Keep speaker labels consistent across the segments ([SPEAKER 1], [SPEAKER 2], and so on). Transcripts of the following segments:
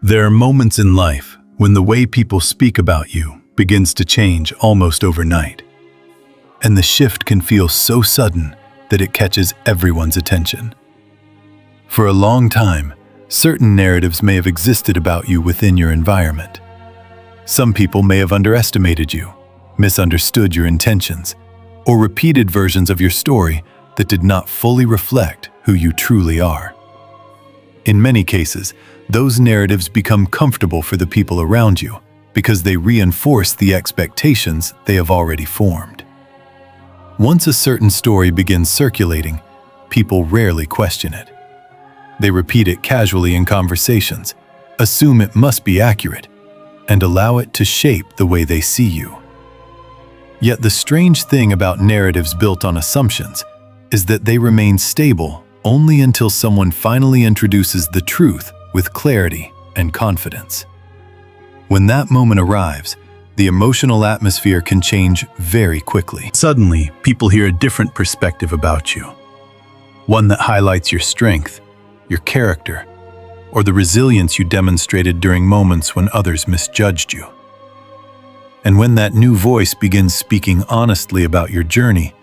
[SPEAKER 1] There are moments in life when the way people speak about you begins to change almost overnight. And the shift can feel so sudden that it catches everyone's attention. For a long time, certain narratives may have existed about you within your environment. Some people may have underestimated you, misunderstood your intentions, or repeated versions of your story that did not fully reflect who you truly are. In many cases, those narratives become comfortable for the people around you because they reinforce the expectations they have already formed. Once a certain story begins circulating, people rarely question it. They repeat it casually in conversations, assume it must be accurate, and allow it to shape the way they see you. Yet the strange thing about narratives built on assumptions is that they remain stable only until someone finally introduces the truth with clarity and confidence. When that moment arrives, the emotional atmosphere can change very quickly. Suddenly, people hear a different perspective about you. One that highlights your strength, your character, or the resilience you demonstrated during moments when others misjudged you. And when that new voice begins speaking honestly about your journey,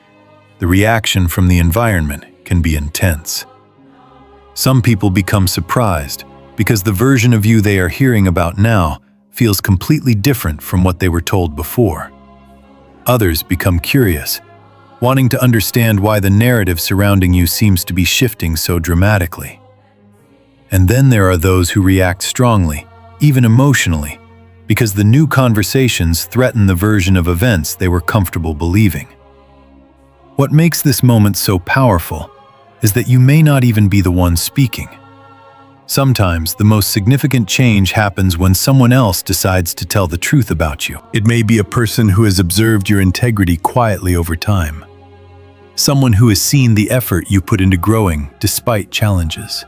[SPEAKER 1] the reaction from the environment can be intense. Some people become surprised because the version of you they are hearing about now feels completely different from what they were told before. Others become curious, wanting to understand why the narrative surrounding you seems to be shifting so dramatically. And then there are those who react strongly, even emotionally, because the new conversations threaten the version of events they were comfortable believing. What makes this moment so powerful is that you may not even be the one speaking. Sometimes the most significant change happens when someone else decides to tell the truth about you. It may be a person who has observed your integrity quietly over time. Someone who has seen the effort you put into growing despite challenges.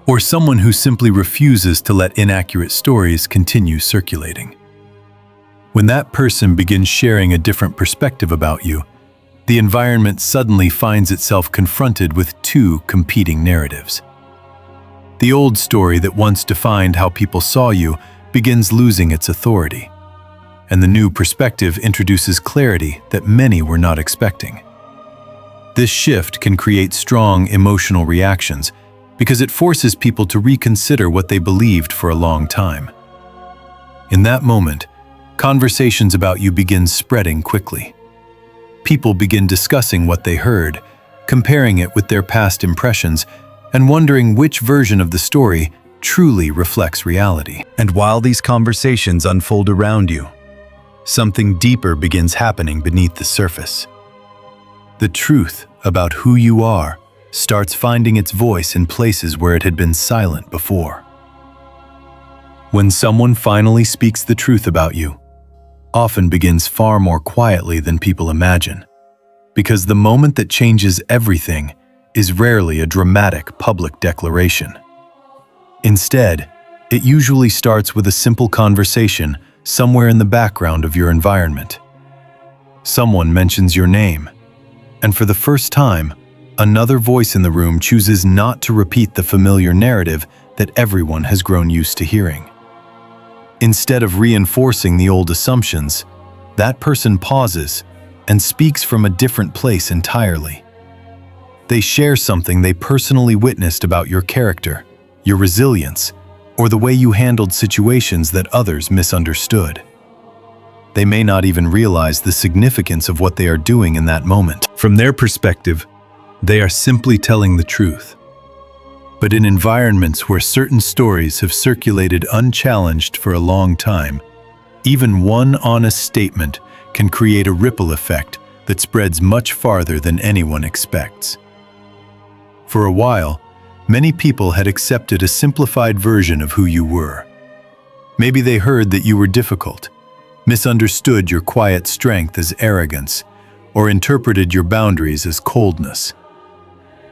[SPEAKER 1] Or someone who simply refuses to let inaccurate stories continue circulating. When that person begins sharing a different perspective about you, the environment suddenly finds itself confronted with two competing narratives. The old story that once defined how people saw you begins losing its authority, and the new perspective introduces clarity that many were not expecting. This shift can create strong emotional reactions because it forces people to reconsider what they believed for a long time. In that moment, conversations about you begin spreading quickly. People begin discussing what they heard, comparing it with their past impressions, and wondering which version of the story truly reflects reality. And while these conversations unfold around you, something deeper begins happening beneath the surface. The truth about who you are starts finding its voice in places where it had been silent before. When someone finally speaks the truth about you, often begins far more quietly than people imagine, because the moment that changes everything is rarely a dramatic public declaration. Instead, it usually starts with a simple conversation somewhere in the background of your environment. Someone mentions your name, and for the first time, another voice in the room chooses not to repeat the familiar narrative that everyone has grown used to hearing. Instead of reinforcing the old assumptions, that person pauses and speaks from a different place entirely. They share something they personally witnessed about your character, your resilience, or the way you handled situations that others misunderstood. They may not even realize the significance of what they are doing in that moment. From their perspective, they are simply telling the truth. But in environments where certain stories have circulated unchallenged for a long time, even one honest statement can create a ripple effect that spreads much farther than anyone expects. For a while, many people had accepted a simplified version of who you were. Maybe they heard that you were difficult, misunderstood your quiet strength as arrogance, or interpreted your boundaries as coldness.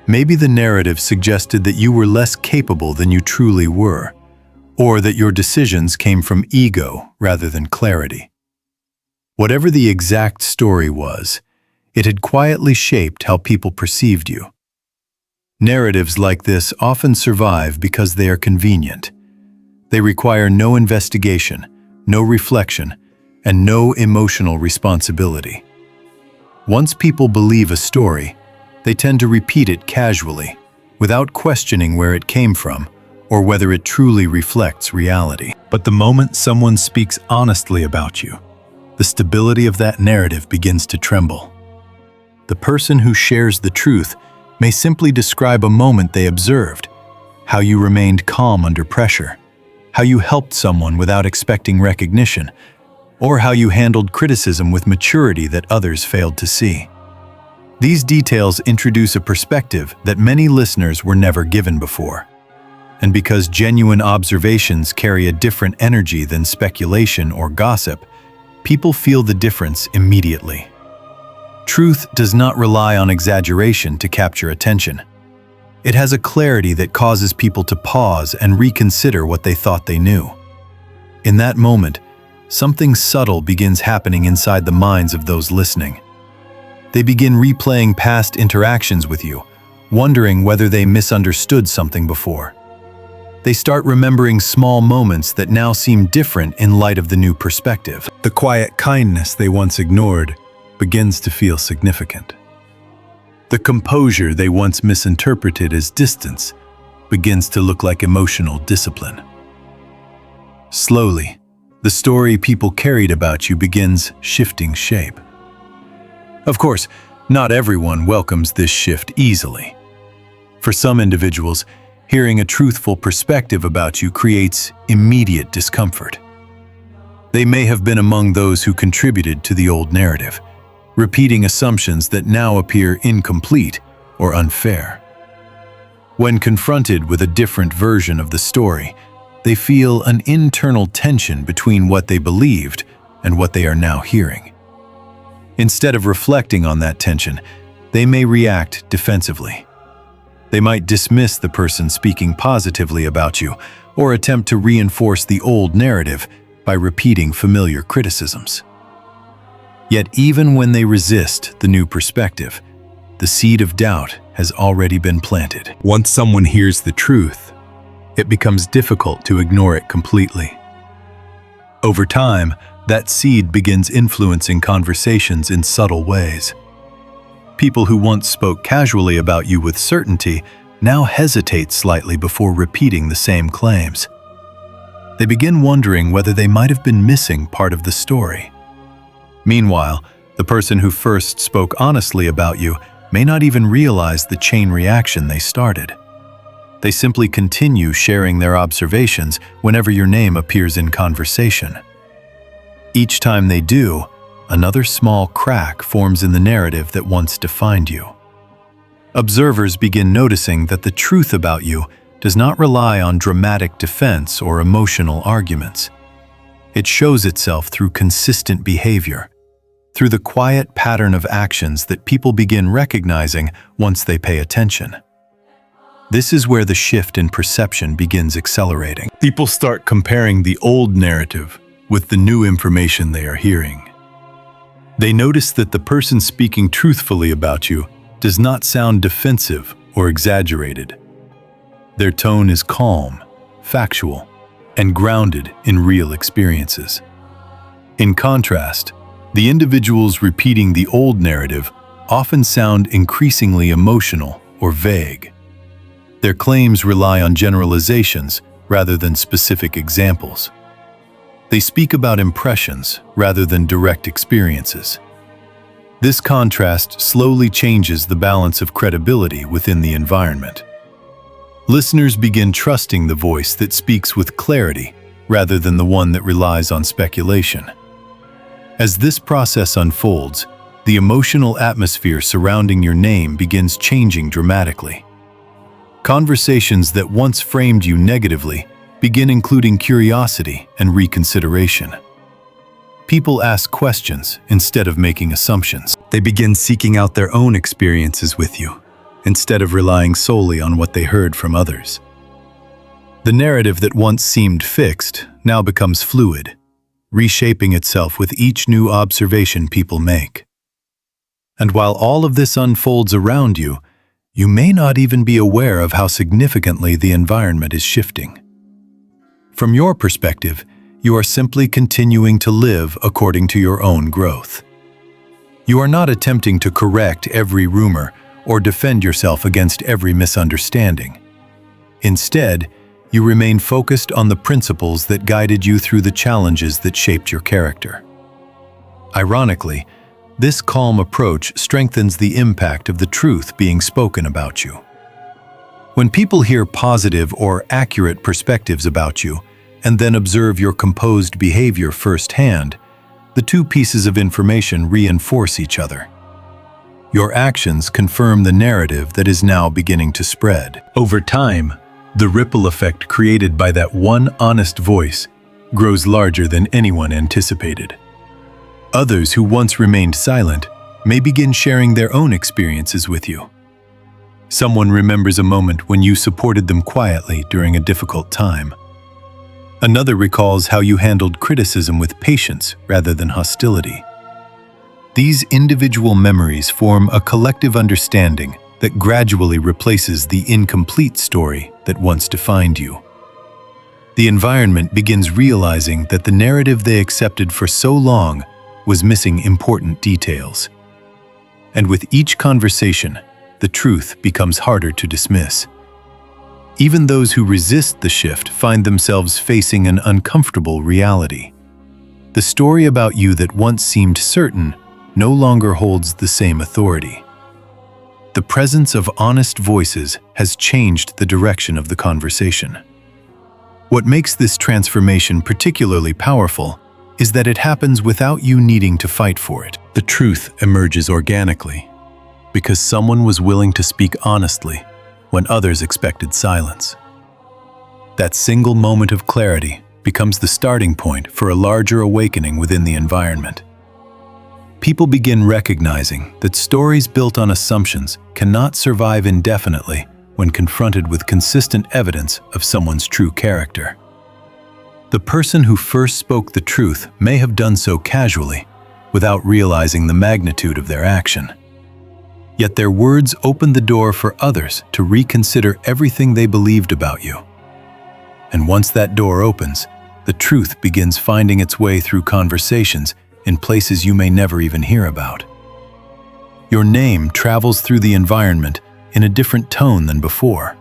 [SPEAKER 1] Maybe the narrative suggested that you were less capable than you truly were, or that your decisions came from ego rather than clarity. Whatever the exact story was, it had quietly shaped how people perceived you. Narratives like this often survive because they are convenient. They require no investigation, no reflection, and no emotional responsibility. Once people believe a story, they tend to repeat it casually, without questioning where it came from or whether it truly reflects reality. But the moment someone speaks honestly about you, the stability of that narrative begins to tremble. The person who shares the truth may simply describe a moment they observed, how you remained calm under pressure, how you helped someone without expecting recognition, or how you handled criticism with maturity that others failed to see. These details introduce a perspective that many listeners were never given before. And because genuine observations carry a different energy than speculation or gossip, people feel the difference immediately. Truth does not rely on exaggeration to capture attention. It has a clarity that causes people to pause and reconsider what they thought they knew. In that moment, something subtle begins happening inside the minds of those listening. They begin replaying past interactions with you, wondering whether they misunderstood something before. They start remembering small moments that now seem different in light of the new perspective. The quiet kindness they once ignored begins to feel significant. The composure they once misinterpreted as distance begins to look like emotional discipline. Slowly, the story people carried about you begins shifting shape. Of course, not everyone welcomes this shift easily. For some individuals, hearing a truthful perspective about you creates immediate discomfort. They may have been among those who contributed to the old narrative, repeating assumptions that now appear incomplete or unfair. When confronted with a different version of the story, they feel an internal tension between what they believed and what they are now hearing. Instead of reflecting on that tension, they may react defensively. They might dismiss the person speaking positively about you or attempt to reinforce the old narrative by repeating familiar criticisms. Yet even when they resist the new perspective, the seed of doubt has already been planted. Once someone hears the truth, it becomes difficult to ignore it completely. Over time, that seed begins influencing conversations in subtle ways. People who once spoke casually about you with certainty now hesitate slightly before repeating the same claims. They begin wondering whether they might have been missing part of the story. Meanwhile, the person who first spoke honestly about you may not even realize the chain reaction they started. They simply continue sharing their observations whenever your name appears in conversation. Each time they do, another small crack forms in the narrative that once defined you. Observers begin noticing that the truth about you does not rely on dramatic defense or emotional arguments. It shows itself through consistent behavior, through the quiet pattern of actions that people begin recognizing once they pay attention. This is where the shift in perception begins accelerating. People start comparing the old narrative with the new information they are hearing. They notice that the person speaking truthfully about you does not sound defensive or exaggerated. Their tone is calm, factual, and grounded in real experiences. In contrast, the individuals repeating the old narrative often sound increasingly emotional or vague. Their claims rely on generalizations rather than specific examples. They speak about impressions rather than direct experiences. This contrast slowly changes the balance of credibility within the environment. Listeners begin trusting the voice that speaks with clarity rather than the one that relies on speculation. As this process unfolds, the emotional atmosphere surrounding your name begins changing dramatically. Conversations that once framed you negatively begin including curiosity and reconsideration. People ask questions instead of making assumptions. They begin seeking out their own experiences with you, instead of relying solely on what they heard from others. The narrative that once seemed fixed now becomes fluid, reshaping itself with each new observation people make. And while all of this unfolds around you, You may not even be aware of how significantly the environment is shifting. From your perspective, you are simply continuing to live according to your own growth. You are not attempting to correct every rumor or defend yourself against every misunderstanding. Instead, you remain focused on the principles that guided you through the challenges that shaped your character. Ironically, this calm approach strengthens the impact of the truth being spoken about you. When people hear positive or accurate perspectives about you and then observe your composed behavior firsthand, the two pieces of information reinforce each other. Your actions confirm the narrative that is now beginning to spread. Over time, the ripple effect created by that one honest voice grows larger than anyone anticipated. Others who once remained silent may begin sharing their own experiences with you. Someone remembers a moment when you supported them quietly during a difficult time. Another recalls how you handled criticism with patience rather than hostility. These individual memories form a collective understanding that gradually replaces the incomplete story that once defined you. The environment begins realizing that the narrative they accepted for so long was missing important details. And with each conversation, the truth becomes harder to dismiss. Even those who resist the shift find themselves facing an uncomfortable reality. The story about you that once seemed certain no longer holds the same authority. The presence of honest voices has changed the direction of the conversation. What makes this transformation particularly powerful is that it happens without you needing to fight for it. The truth emerges organically, because someone was willing to speak honestly when others expected silence. That single moment of clarity becomes the starting point for a larger awakening within the environment. People begin recognizing that stories built on assumptions cannot survive indefinitely when confronted with consistent evidence of someone's true character. The person who first spoke the truth may have done so casually, without realizing the magnitude of their action. Yet their words opened the door for others to reconsider everything they believed about you. And once that door opens, the truth begins finding its way through conversations in places you may never even hear about. Your name travels through the environment in a different tone than before,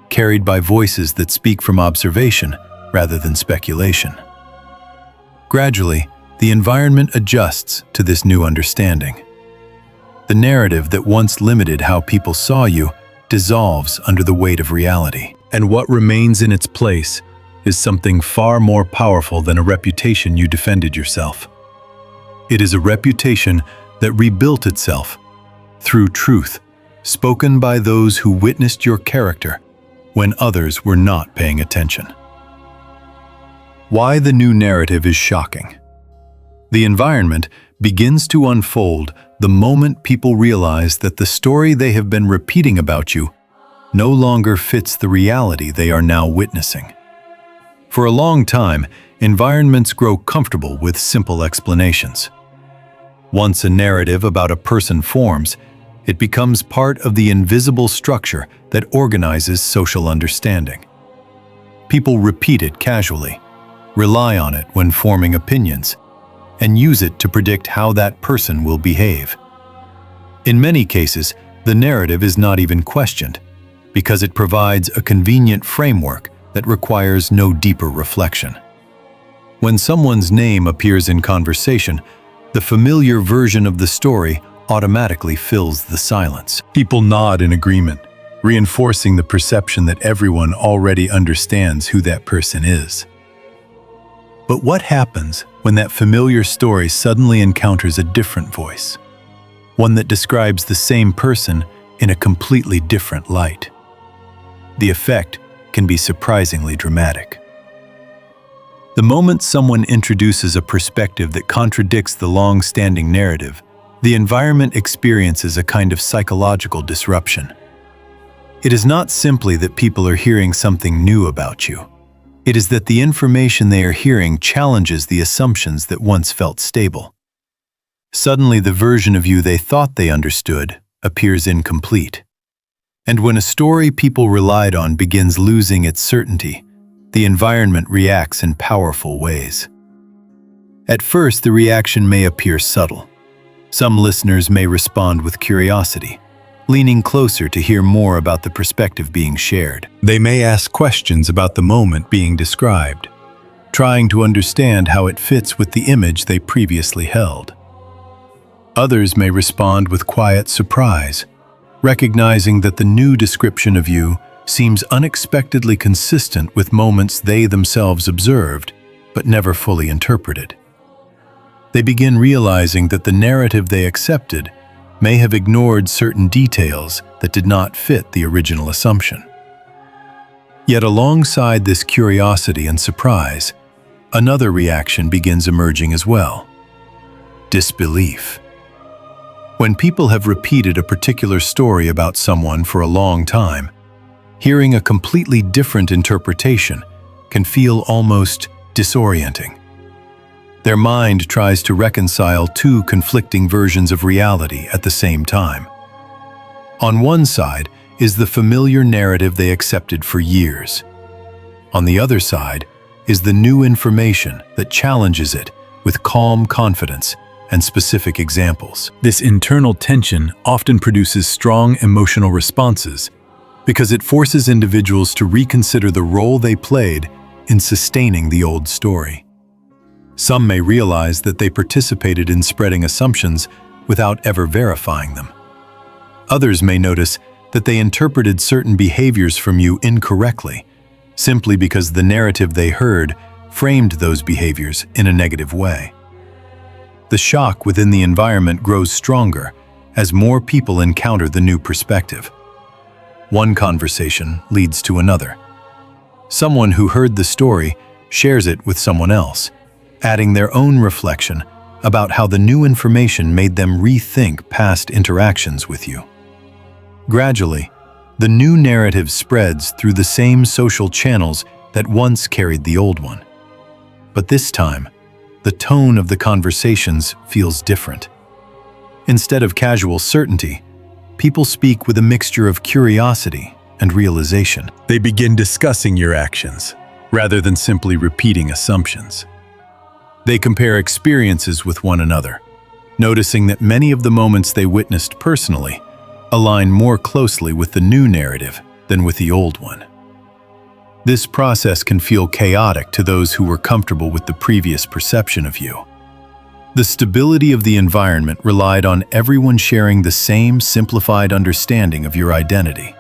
[SPEAKER 1] carried by voices that speak from observation rather than speculation. Gradually, the environment adjusts to this new understanding. The narrative that once limited how people saw you dissolves under the weight of reality. And what remains in its place is something far more powerful than a reputation you defended yourself. It is a reputation that rebuilt itself through truth, spoken by those who witnessed your character when others were not paying attention. Why the new narrative is shocking. The environment begins to unfold the moment people realize that the story they have been repeating about you no longer fits the reality they are now witnessing. For a long time, environments grow comfortable with simple explanations. Once a narrative about a person forms, it becomes part of the invisible structure that organizes social understanding. People repeat it casually, rely on it when forming opinions, and use it to predict how that person will behave. In many cases, the narrative is not even questioned, because it provides a convenient framework that requires no deeper reflection. When someone's name appears in conversation, the familiar version of the story automatically fills the silence. People nod in agreement, reinforcing the perception that everyone already understands who that person is. But what happens when that familiar story suddenly encounters a different voice? One that describes the same person in a completely different light. The effect can be surprisingly dramatic. The moment someone introduces a perspective that contradicts the long-standing narrative, the environment experiences a kind of psychological disruption. It is not simply that people are hearing something new about you. It is that the information they are hearing challenges the assumptions that once felt stable. Suddenly, the version of you they thought they understood appears incomplete. And when a story people relied on begins losing its certainty, the environment reacts in powerful ways. At first, the reaction may appear subtle. Some listeners may respond with curiosity, leaning closer to hear more about the perspective being shared. They may ask questions about the moment being described, trying to understand how it fits with the image they previously held. Others may respond with quiet surprise, recognizing that the new description of you seems unexpectedly consistent with moments they themselves observed, but never fully interpreted. They begin realizing that the narrative they accepted may have ignored certain details that did not fit the original assumption. Yet alongside this curiosity and surprise, another reaction begins emerging as well: disbelief. When people have repeated a particular story about someone for a long time, hearing a completely different interpretation can feel almost disorienting. Their mind tries to reconcile two conflicting versions of reality at the same time. On one side is the familiar narrative they accepted for years. On the other side is the new information that challenges it with calm confidence and specific examples. This internal tension often produces strong emotional responses because it forces individuals to reconsider the role they played in sustaining the old story. Some may realize that they participated in spreading assumptions without ever verifying them. Others may notice that they interpreted certain behaviors from you incorrectly, simply because the narrative they heard framed those behaviors in a negative way. The shock within the environment grows stronger as more people encounter the new perspective. One conversation leads to another. Someone who heard the story shares it with someone else, adding their own reflection about how the new information made them rethink past interactions with you. Gradually, the new narrative spreads through the same social channels that once carried the old one. But this time, the tone of the conversations feels different. Instead of casual certainty, people speak with a mixture of curiosity and realization. They begin discussing your actions, rather than simply repeating assumptions. They compare experiences with one another, noticing that many of the moments they witnessed personally align more closely with the new narrative than with the old one. This process can feel chaotic to those who were comfortable with the previous perception of you. The stability of the environment relied on everyone sharing the same simplified understanding of your identity.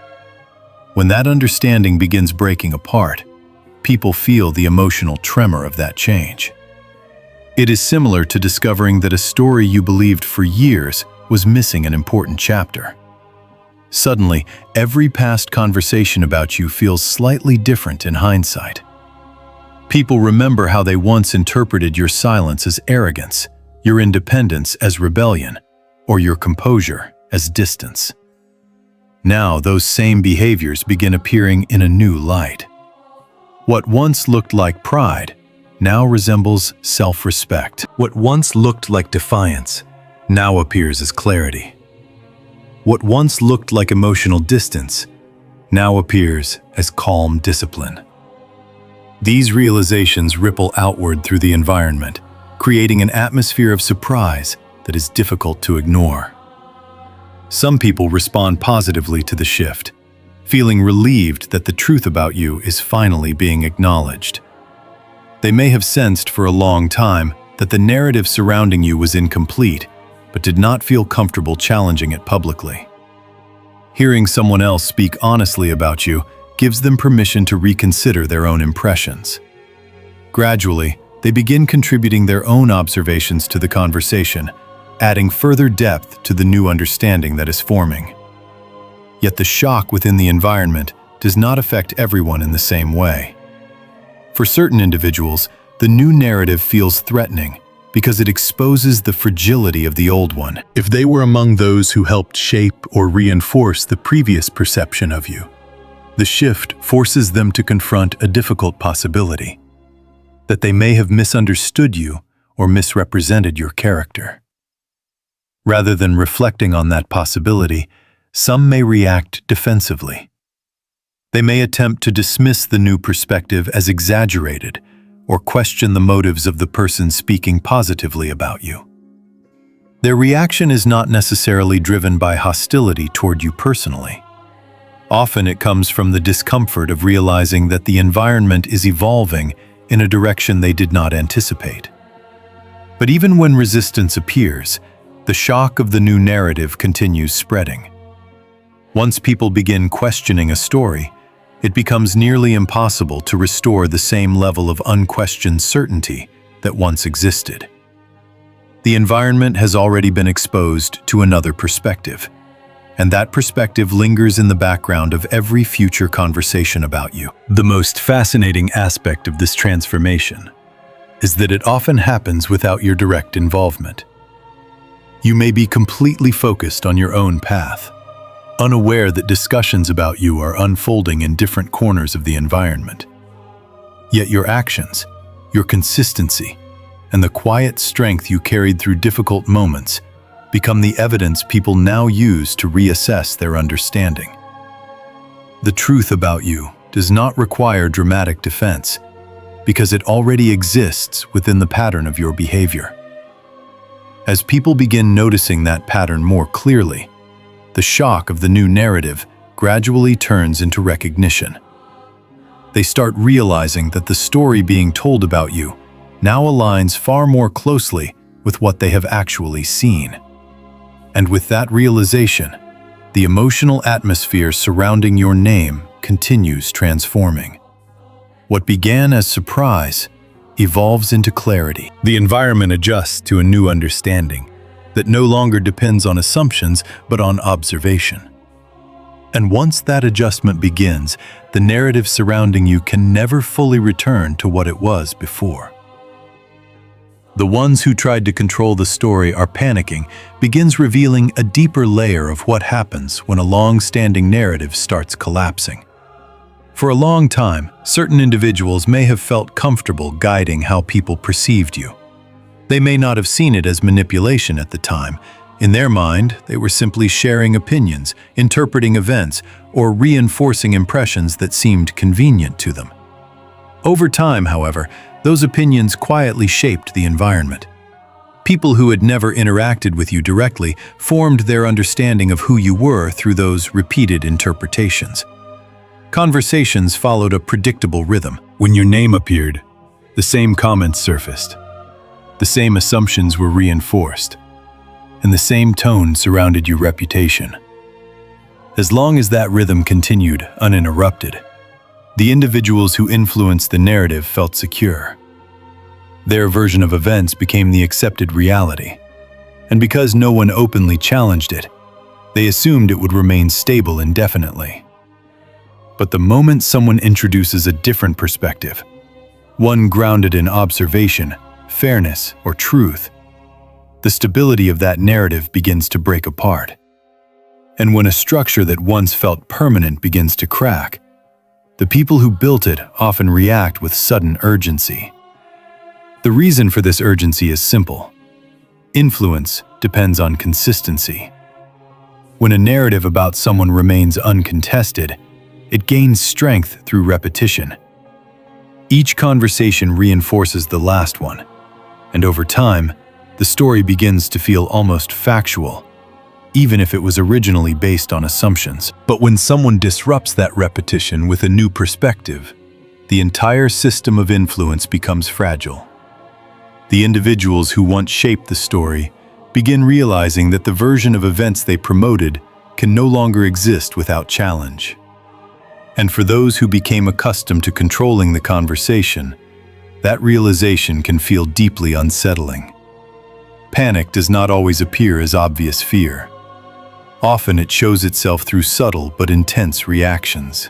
[SPEAKER 1] When that understanding begins breaking apart, people feel the emotional tremor of that change. It is similar to discovering that a story you believed for years was missing an important chapter. Suddenly, every past conversation about you feels slightly different in hindsight. People remember how they once interpreted your silence as arrogance, your independence as rebellion, or your composure as distance. Now, those same behaviors begin appearing in a new light. What once looked like pride now resembles self-respect. What once looked like defiance now appears as clarity. What once looked like emotional distance now appears as calm discipline. These realizations ripple outward through the environment, creating an atmosphere of surprise that is difficult to ignore. Some people respond positively to the shift, feeling relieved that the truth about you is finally being acknowledged. They may have sensed for a long time that the narrative surrounding you was incomplete, but did not feel comfortable challenging it publicly. Hearing someone else speak honestly about you gives them permission to reconsider their own impressions. Gradually, they begin contributing their own observations to the conversation, adding further depth to the new understanding that is forming. Yet the shock within the environment does not affect everyone in the same way. For certain individuals, the new narrative feels threatening because it exposes the fragility of the old one. If they were among those who helped shape or reinforce the previous perception of you, the shift forces them to confront a difficult possibility: that they may have misunderstood you or misrepresented your character. Rather than reflecting on that possibility, some may react defensively. They may attempt to dismiss the new perspective as exaggerated or question the motives of the person speaking positively about you. Their reaction is not necessarily driven by hostility toward you personally. Often it comes from the discomfort of realizing that the environment is evolving in a direction they did not anticipate. But even when resistance appears, the shock of the new narrative continues spreading. Once people begin questioning a story, it becomes nearly impossible to restore the same level of unquestioned certainty that once existed. The environment has already been exposed to another perspective, and that perspective lingers in the background of every future conversation about you. The most fascinating aspect of this transformation is that it often happens without your direct involvement. You may be completely focused on your own path, unaware that discussions about you are unfolding in different corners of the environment. Yet your actions, your consistency, and the quiet strength you carried through difficult moments become the evidence people now use to reassess their understanding. The truth about you does not require dramatic defense, because it already exists within the pattern of your behavior. As people begin noticing that pattern more clearly, the shock of the new narrative gradually turns into recognition. They start realizing that the story being told about you now aligns far more closely with what they have actually seen. And with that realization, the emotional atmosphere surrounding your name continues transforming. What began as surprise evolves into clarity. The environment adjusts to a new understanding that no longer depends on assumptions but on observation. And once that adjustment begins, the narrative surrounding you can never fully return to what it was before. The ones who tried to control the story are panicking begins revealing a deeper layer of what happens when a long-standing narrative starts collapsing. For a long time, certain individuals may have felt comfortable guiding how people perceived you. They may not have seen it as manipulation at the time. In their mind, they were simply sharing opinions, interpreting events, or reinforcing impressions that seemed convenient to them. Over time, however, those opinions quietly shaped the environment. People who had never interacted with you directly formed their understanding of who you were through those repeated interpretations. Conversations followed a predictable rhythm. When your name appeared, the same comments surfaced. The same assumptions were reinforced, and the same tone surrounded your reputation. As long as that rhythm continued uninterrupted, the individuals who influenced the narrative felt secure. Their version of events became the accepted reality, and because no one openly challenged it, they assumed it would remain stable indefinitely. But the moment someone introduces a different perspective, one grounded in observation, fairness, or truth, the stability of that narrative begins to break apart. And when a structure that once felt permanent begins to crack, the people who built it often react with sudden urgency. The reason for this urgency is simple. Influence depends on consistency. When a narrative about someone remains uncontested, it gains strength through repetition. Each conversation reinforces the last one, and over time, the story begins to feel almost factual, even if it was originally based on assumptions. But when someone disrupts that repetition with a new perspective, the entire system of influence becomes fragile. The individuals who once shaped the story begin realizing that the version of events they promoted can no longer exist without challenge. And for those who became accustomed to controlling the conversation, that realization can feel deeply unsettling. Panic does not always appear as obvious fear. Often it shows itself through subtle but intense reactions.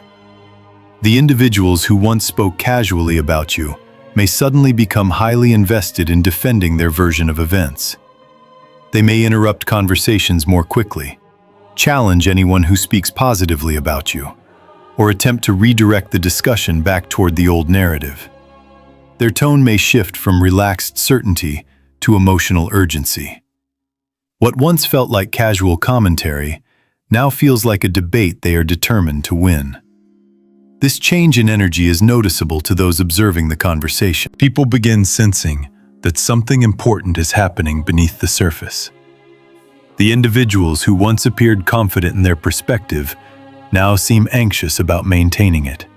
[SPEAKER 1] The individuals who once spoke casually about you may suddenly become highly invested in defending their version of events. They may interrupt conversations more quickly, challenge anyone who speaks positively about you, or attempt to redirect the discussion back toward the old narrative. Their tone may shift from relaxed certainty to emotional urgency. What once felt like casual commentary now feels like a debate they are determined to win. This change in energy is noticeable to those observing the conversation. People begin sensing that something important is happening beneath the surface. The individuals who once appeared confident in their perspective now seem anxious about maintaining it.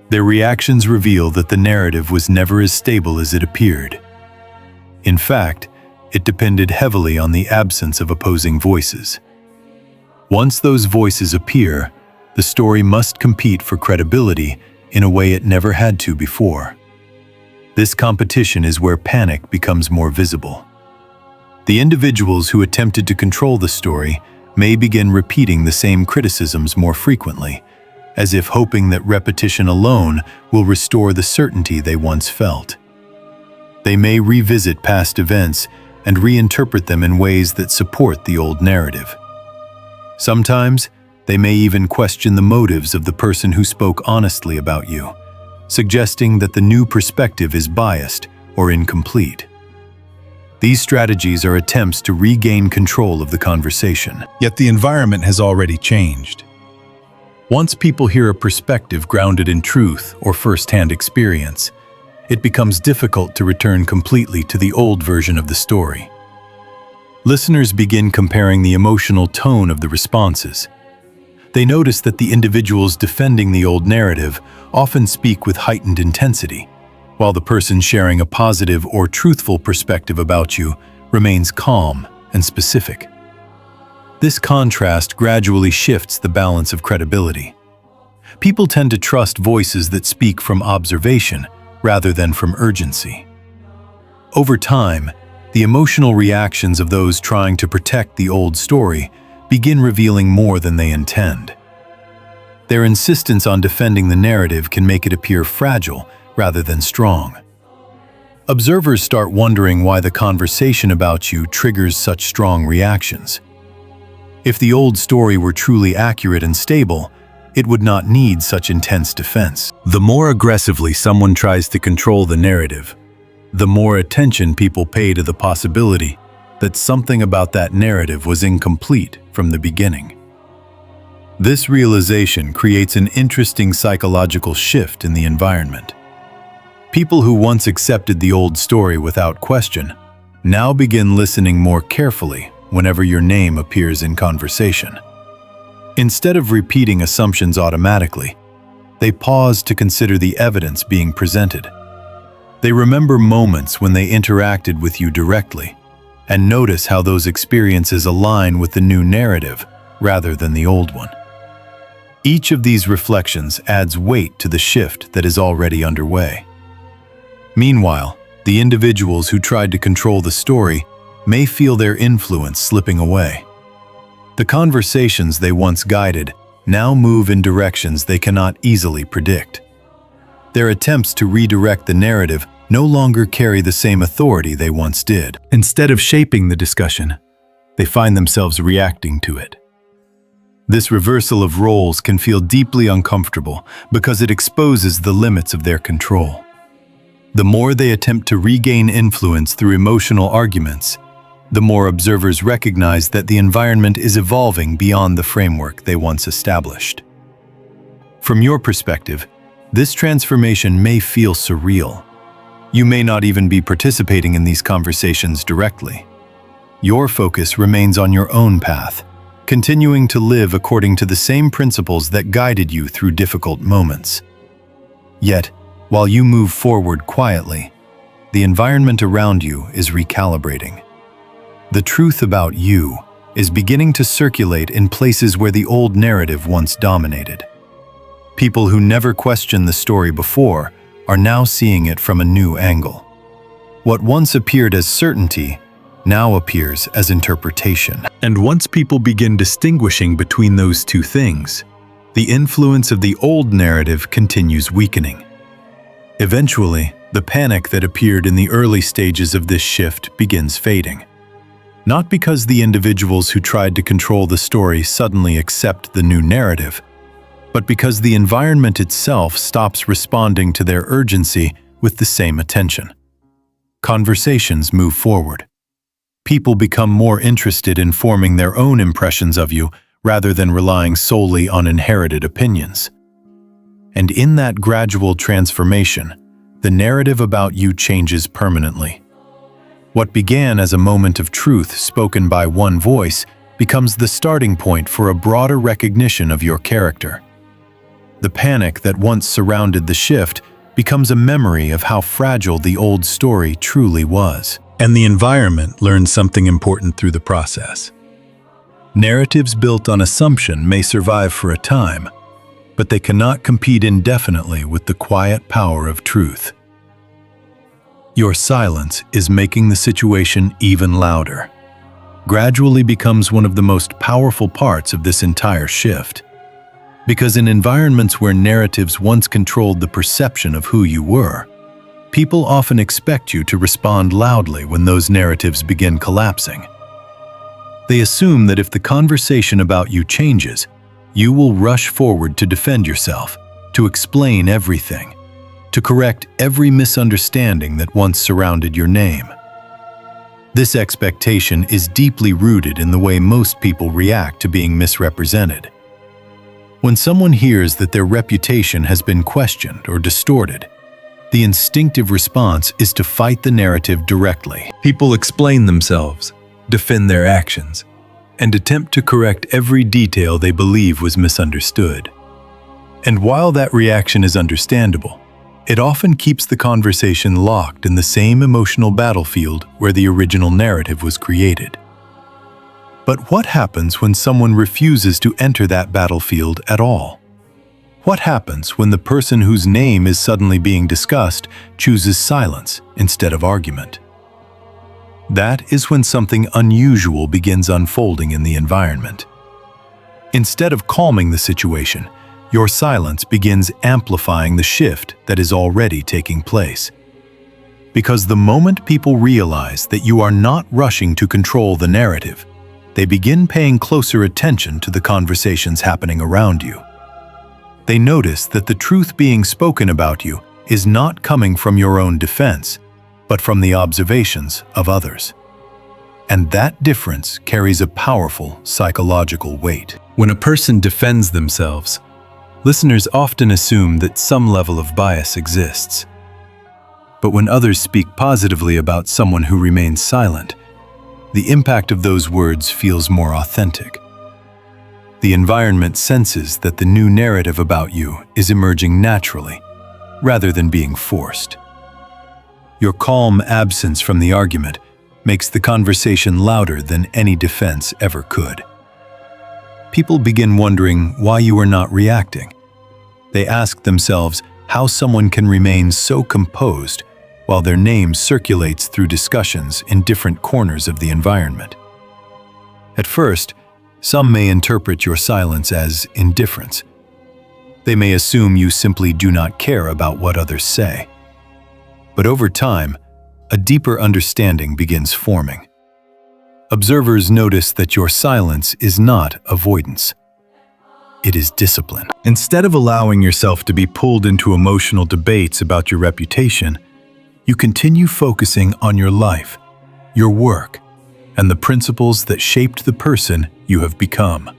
[SPEAKER 1] Their reactions reveal that the narrative was never as stable as it appeared. In fact, it depended heavily on the absence of opposing voices. Once those voices appear, the story must compete for credibility in a way it never had to before. This competition is where panic becomes more visible. The individuals who attempted to control the story may begin repeating the same criticisms more frequently, as if hoping that repetition alone will restore the certainty they once felt. They may revisit past events and reinterpret them in ways that support the old narrative. Sometimes, they may even question the motives of the person who spoke honestly about you, suggesting that the new perspective is biased or incomplete. These strategies are attempts to regain control of the conversation. Yet the environment has already changed. Once people hear a perspective grounded in truth or first-hand experience, it becomes difficult to return completely to the old version of the story. Listeners begin comparing the emotional tone of the responses. They notice that the individuals defending the old narrative often speak with heightened intensity, while the person sharing a positive or truthful perspective about you remains calm and specific. This contrast gradually shifts the balance of credibility. People tend to trust voices that speak from observation rather than from urgency. Over time, the emotional reactions of those trying to protect the old story begin revealing more than they intend. Their insistence on defending the narrative can make it appear fragile rather than strong. Observers start wondering why the conversation about you triggers such strong reactions. If the old story were truly accurate and stable, it would not need such intense defense. The more aggressively someone tries to control the narrative, the more attention people pay to the possibility that something about that narrative was incomplete from the beginning. This realization creates an interesting psychological shift in the environment. People who once accepted the old story without question now begin listening more carefully whenever your name appears in conversation. Instead of repeating assumptions automatically, they pause to consider the evidence being presented. They remember moments when they interacted with you directly and notice how those experiences align with the new narrative rather than the old one. Each of these reflections adds weight to the shift that is already underway. Meanwhile, the individuals who tried to control the story may feel their influence slipping away. The conversations they once guided now move in directions they cannot easily predict. Their attempts to redirect the narrative no longer carry the same authority they once did. Instead of shaping the discussion, they find themselves reacting to it. This reversal of roles can feel deeply uncomfortable because it exposes the limits of their control. The more they attempt to regain influence through emotional arguments, the more observers recognize that the environment is evolving beyond the framework they once established. From your perspective, this transformation may feel surreal. You may not even be participating in these conversations directly. Your focus remains on your own path, continuing to live according to the same principles that guided you through difficult moments. Yet, while you move forward quietly, the environment around you is recalibrating. The truth about you is beginning to circulate in places where the old narrative once dominated. People who never questioned the story before are now seeing it from a new angle. What once appeared as certainty now appears as interpretation. And once people begin distinguishing between those two things, the influence of the old narrative continues weakening. Eventually, the panic that appeared in the early stages of this shift begins fading. Not because the individuals who tried to control the story suddenly accept the new narrative, but because the environment itself stops responding to their urgency with the same attention. Conversations move forward. People become more interested in forming their own impressions of you rather than relying solely on inherited opinions. And in that gradual transformation, the narrative about you changes permanently. What began as a moment of truth spoken by one voice becomes the starting point for a broader recognition of your character. The panic that once surrounded the shift becomes a memory of how fragile the old story truly was. And the environment learns something important through the process. Narratives built on assumption may survive for a time, but they cannot compete indefinitely with the quiet power of truth. Your silence is making the situation even louder. Gradually becomes one of the most powerful parts of this entire shift. Because in environments where narratives once controlled the perception of who you were, people often expect you to respond loudly when those narratives begin collapsing. They assume that if the conversation about you changes, you will rush forward to defend yourself, to explain everything, to correct every misunderstanding that once surrounded your name. This expectation is deeply rooted in the way most people react to being misrepresented. When someone hears that their reputation has been questioned or distorted, the instinctive response is to fight the narrative directly. People explain themselves, defend their actions, and attempt to correct every detail they believe was misunderstood. And while that reaction is understandable, it often keeps the conversation locked in the same emotional battlefield where the original narrative was created. But what happens when someone refuses to enter that battlefield at all? What happens when the person whose name is suddenly being discussed chooses silence instead of argument? That is when something unusual begins unfolding in the environment. Instead of calming the situation, your silence begins amplifying the shift that is already taking place. Because the moment people realize that you are not rushing to control the narrative, they begin paying closer attention to the conversations happening around you. They notice that the truth being spoken about you is not coming from your own defense, but from the observations of others. And that difference carries a powerful psychological weight. When a person defends themselves, listeners often assume that some level of bias exists. But when others speak positively about someone who remains silent, the impact of those words feels more authentic. The environment senses that the new narrative about you is emerging naturally, rather than being forced. Your calm absence from the argument makes the conversation louder than any defense ever could. People begin wondering why you are not reacting. They ask themselves how someone can remain so composed while their name circulates through discussions in different corners of the environment. At first, some may interpret your silence as indifference. They may assume you simply do not care about what others say. But over time, a deeper understanding begins forming. Observers notice that your silence is not avoidance. It is discipline. Instead of allowing yourself to be pulled into emotional debates about your reputation, you continue focusing on your life, your work, and the principles that shaped the person you have become.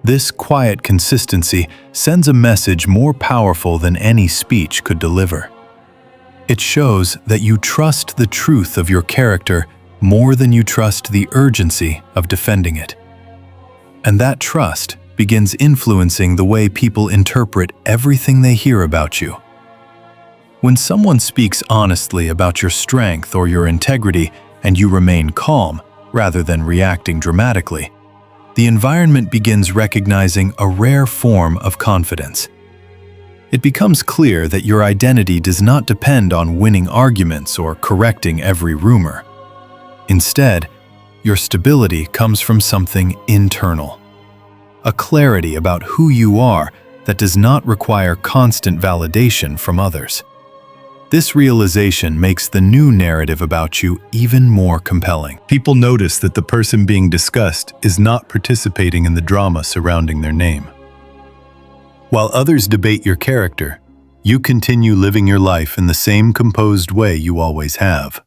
[SPEAKER 1] This quiet consistency sends a message more powerful than any speech could deliver. It shows that you trust the truth of your character more than you trust the urgency of defending it. And that trust begins influencing the way people interpret everything they hear about you. When someone speaks honestly about your strength or your integrity and you remain calm rather than reacting dramatically, the environment begins recognizing a rare form of confidence. It becomes clear that your identity does not depend on winning arguments or correcting every rumor. Instead, your stability comes from something internal. A clarity about who you are that does not require constant validation from others. This realization makes the new narrative about you even more compelling. People notice that the person being discussed is not participating in the drama surrounding their name. While others debate your character, you continue living your life in the same composed way you always have.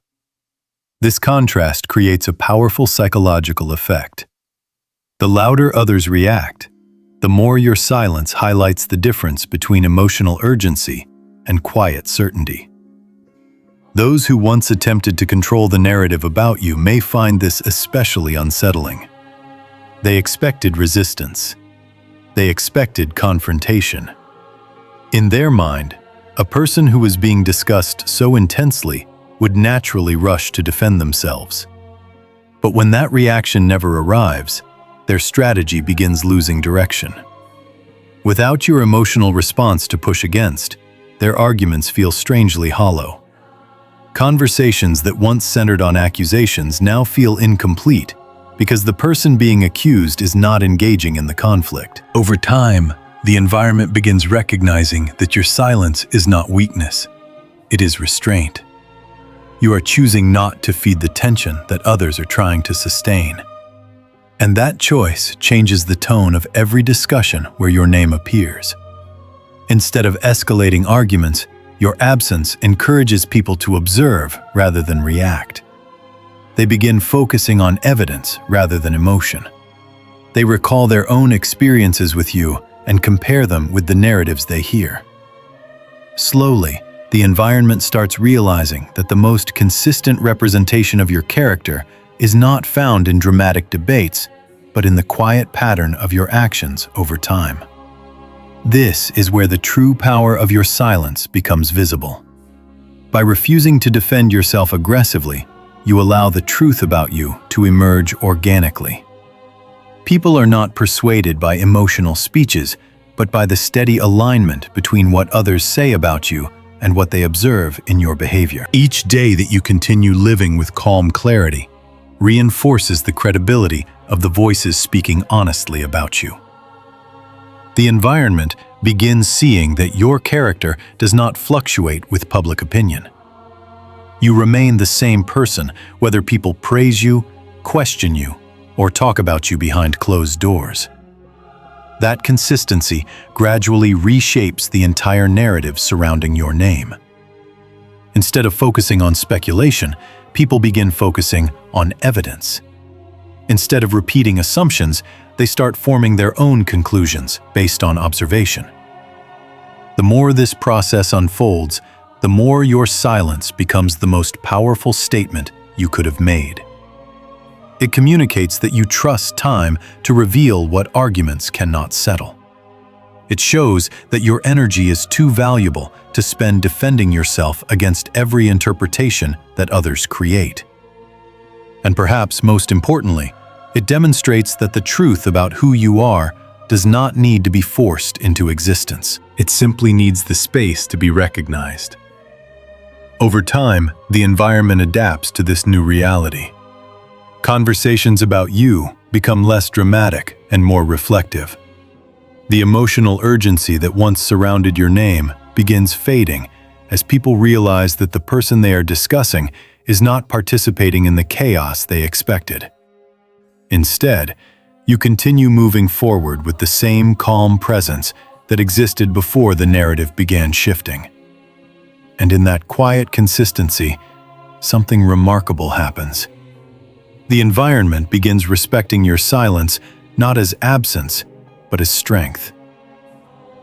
[SPEAKER 1] This contrast creates a powerful psychological effect. The louder others react, the more your silence highlights the difference between emotional urgency and quiet certainty. Those who once attempted to control the narrative about you may find this especially unsettling. They expected resistance. They expected confrontation. In their mind, a person who was being discussed so intensely would naturally rush to defend themselves. But when that reaction never arrives, their strategy begins losing direction. Without your emotional response to push against, their arguments feel strangely hollow. Conversations that once centered on accusations now feel incomplete because the person being accused is not engaging in the conflict. Over time, the environment begins recognizing that your silence is not weakness, it is restraint. You are choosing not to feed the tension that others are trying to sustain. And that choice changes the tone of every discussion where your name appears. Instead of escalating arguments, your absence encourages people to observe rather than react. They begin focusing on evidence rather than emotion. They recall their own experiences with you and compare them with the narratives they hear. Slowly, the environment starts realizing that the most consistent representation of your character is not found in dramatic debates, but in the quiet pattern of your actions over time. This is where the true power of your silence becomes visible. By refusing to defend yourself aggressively, you allow the truth about you to emerge organically. People are not persuaded by emotional speeches, but by the steady alignment between what others say about you and what they observe in your behavior. Each day that you continue living with calm clarity reinforces the credibility of the voices speaking honestly about you. The environment begins seeing that your character does not fluctuate with public opinion. You remain the same person whether people praise you, question you, or talk about you behind closed doors. That consistency gradually reshapes the entire narrative surrounding your name. Instead of focusing on speculation, people begin focusing on evidence. Instead of repeating assumptions, they start forming their own conclusions based on observation. The more this process unfolds, the more your silence becomes the most powerful statement you could have made. It communicates that you trust time to reveal what arguments cannot settle. It shows that your energy is too valuable to spend defending yourself against every interpretation that others create. And perhaps most importantly, it demonstrates that the truth about who you are does not need to be forced into existence. It simply needs the space to be recognized. Over time, the environment adapts to this new reality. Conversations about you become less dramatic and more reflective. The emotional urgency that once surrounded your name begins fading as people realize that the person they are discussing is not participating in the chaos they expected. Instead, you continue moving forward with the same calm presence that existed before the narrative began shifting. And in that quiet consistency, something remarkable happens. The environment begins respecting your silence not as absence, but as strength.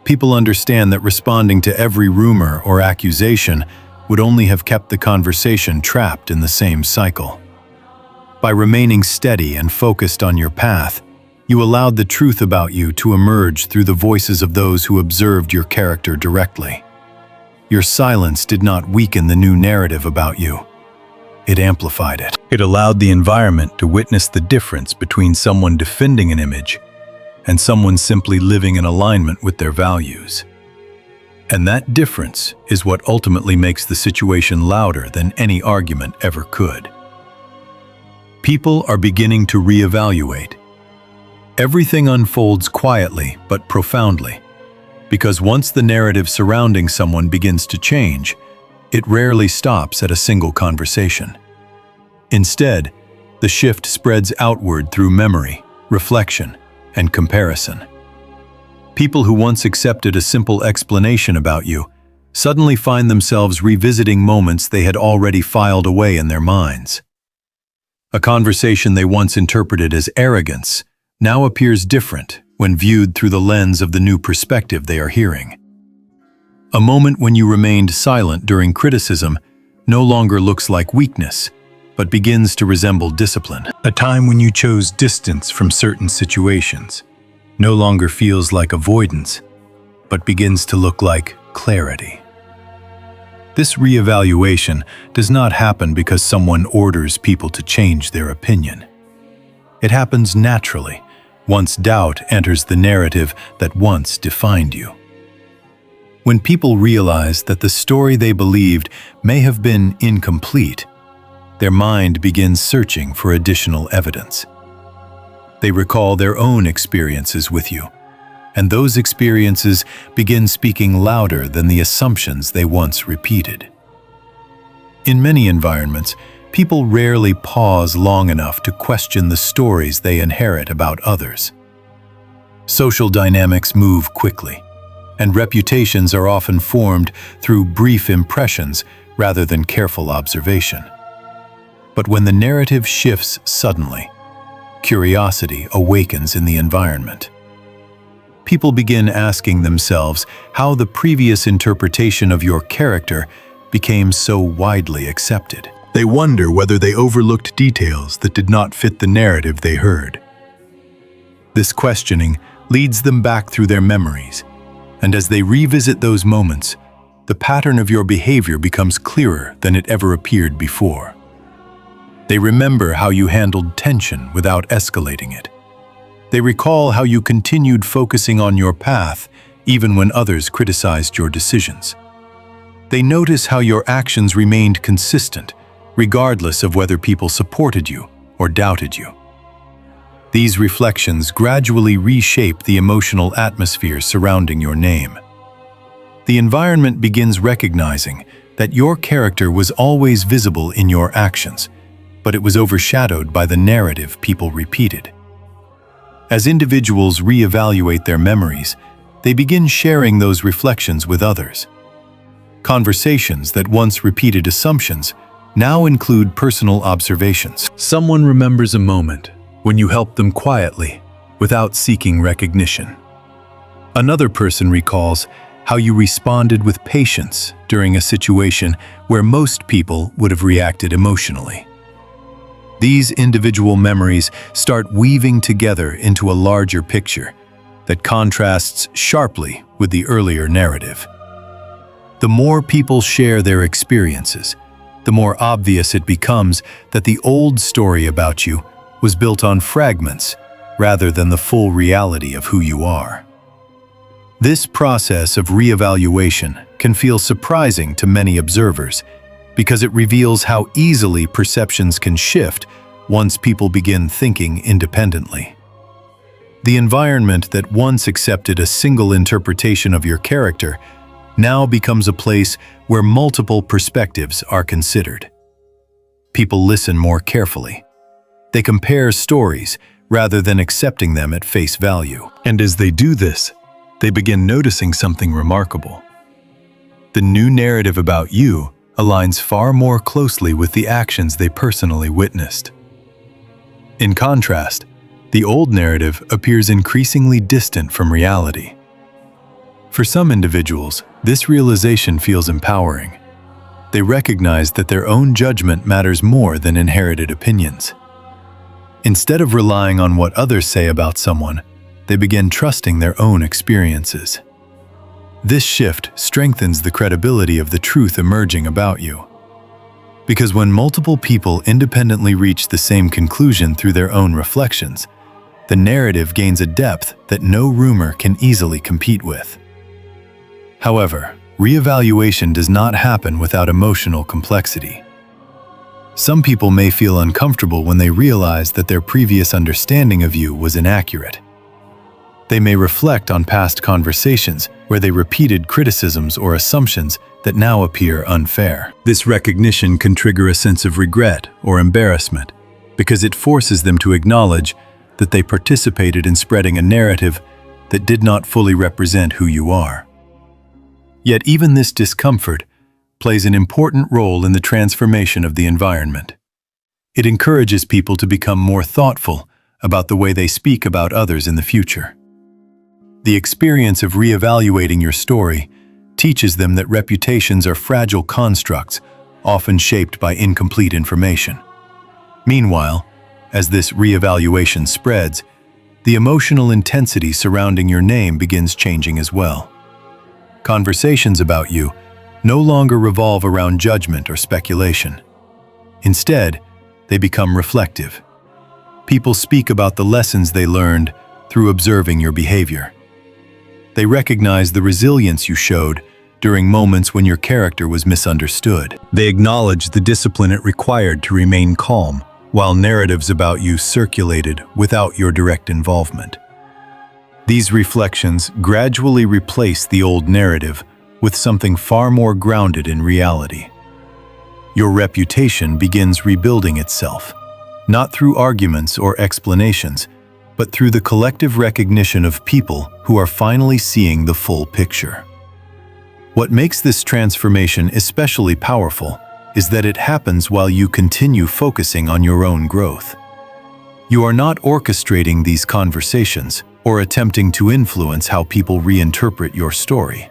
[SPEAKER 1] People understand that responding to every rumor or accusation would only have kept the conversation trapped in the same cycle. By remaining steady and focused on your path, you allowed the truth about you to emerge through the voices of those who observed your character directly. Your silence did not weaken the new narrative about you. It amplified it. It allowed the environment to witness the difference between someone defending an image and someone simply living in alignment with their values. And that difference is what ultimately makes the situation louder than any argument ever could. People are beginning to reevaluate. Everything unfolds quietly but profoundly, because once the narrative surrounding someone begins to change, it rarely stops at a single conversation. Instead, the shift spreads outward through memory, reflection, and comparison. People who once accepted a simple explanation about you suddenly find themselves revisiting moments they had already filed away in their minds. A conversation they once interpreted as arrogance now appears different when viewed through the lens of the new perspective they are hearing. A moment when you remained silent during criticism no longer looks like weakness, but begins to resemble discipline. A time when you chose distance from certain situations no longer feels like avoidance, but begins to look like clarity. This reevaluation does not happen because someone orders people to change their opinion. It happens naturally once doubt enters the narrative that once defined you. When people realize that the story they believed may have been incomplete, their mind begins searching for additional evidence. They recall their own experiences with you, and those experiences begin speaking louder than the assumptions they once repeated. In many environments, people rarely pause long enough to question the stories they inherit about others. Social dynamics move quickly, and reputations are often formed through brief impressions rather than careful observation. But when the narrative shifts suddenly, curiosity awakens in the environment. People begin asking themselves how the previous interpretation of your character became so widely accepted. They wonder whether they overlooked details that did not fit the narrative they heard. This questioning leads them back through their memories, and as they revisit those moments, the pattern of your behavior becomes clearer than it ever appeared before. They remember how you handled tension without escalating it. They recall how you continued focusing on your path even when others criticized your decisions. They notice how your actions remained consistent, regardless of whether people supported you or doubted you. These reflections gradually reshape the emotional atmosphere surrounding your name. The environment begins recognizing that your character was always visible in your actions, but it was overshadowed by the narrative people repeated. As individuals reevaluate their memories, they begin sharing those reflections with others. Conversations that once repeated assumptions now include personal observations. Someone remembers a moment when you helped them quietly, without seeking recognition. Another person recalls how you responded with patience during a situation where most people would have reacted emotionally. These individual memories start weaving together into a larger picture that contrasts sharply with the earlier narrative. The more people share their experiences, the more obvious it becomes that the old story about you was built on fragments rather than the full reality of who you are. This process of reevaluation can feel surprising to many observers because it reveals how easily perceptions can shift once people begin thinking independently. The environment that once accepted a single interpretation of your character now becomes a place where multiple perspectives are considered. People listen more carefully. They compare stories rather than accepting them at face value. And as they do this, they begin noticing something remarkable. The new narrative about you aligns far more closely with the actions they personally witnessed. In contrast, the old narrative appears increasingly distant from reality. For some individuals, this realization feels empowering. They recognize that their own judgment matters more than inherited opinions. Instead of relying on what others say about someone, they begin trusting their own experiences. This shift strengthens the credibility of the truth emerging about you. Because when multiple people independently reach the same conclusion through their own reflections, the narrative gains a depth that no rumor can easily compete with. However, reevaluation does not happen without emotional complexity. Some people may feel uncomfortable when they realize that their previous understanding of you was inaccurate. They may reflect on past conversations where they repeated criticisms or assumptions that now appear unfair. This recognition can trigger a sense of regret or embarrassment because it forces them to acknowledge that they participated in spreading a narrative that did not fully represent who you are. Yet even this discomfort plays an important role in the transformation of the environment. It encourages people to become more thoughtful about the way they speak about others in the future. The experience of reevaluating your story teaches them that reputations are fragile constructs, often shaped by incomplete information. Meanwhile, as this reevaluation spreads, the emotional intensity surrounding your name begins changing as well. Conversations about you no longer revolve around judgment or speculation. Instead, they become reflective. People speak about the lessons they learned through observing your behavior. They recognize the resilience you showed during moments when your character was misunderstood. They acknowledge the discipline it required to remain calm, while narratives about you circulated without your direct involvement. These reflections gradually replace the old narrative with something far more grounded in reality. Your reputation begins rebuilding itself, not through arguments or explanations, but through the collective recognition of people who are finally seeing the full picture. What makes this transformation especially powerful is that it happens while you continue focusing on your own growth. You are not orchestrating these conversations or attempting to influence how people reinterpret your story.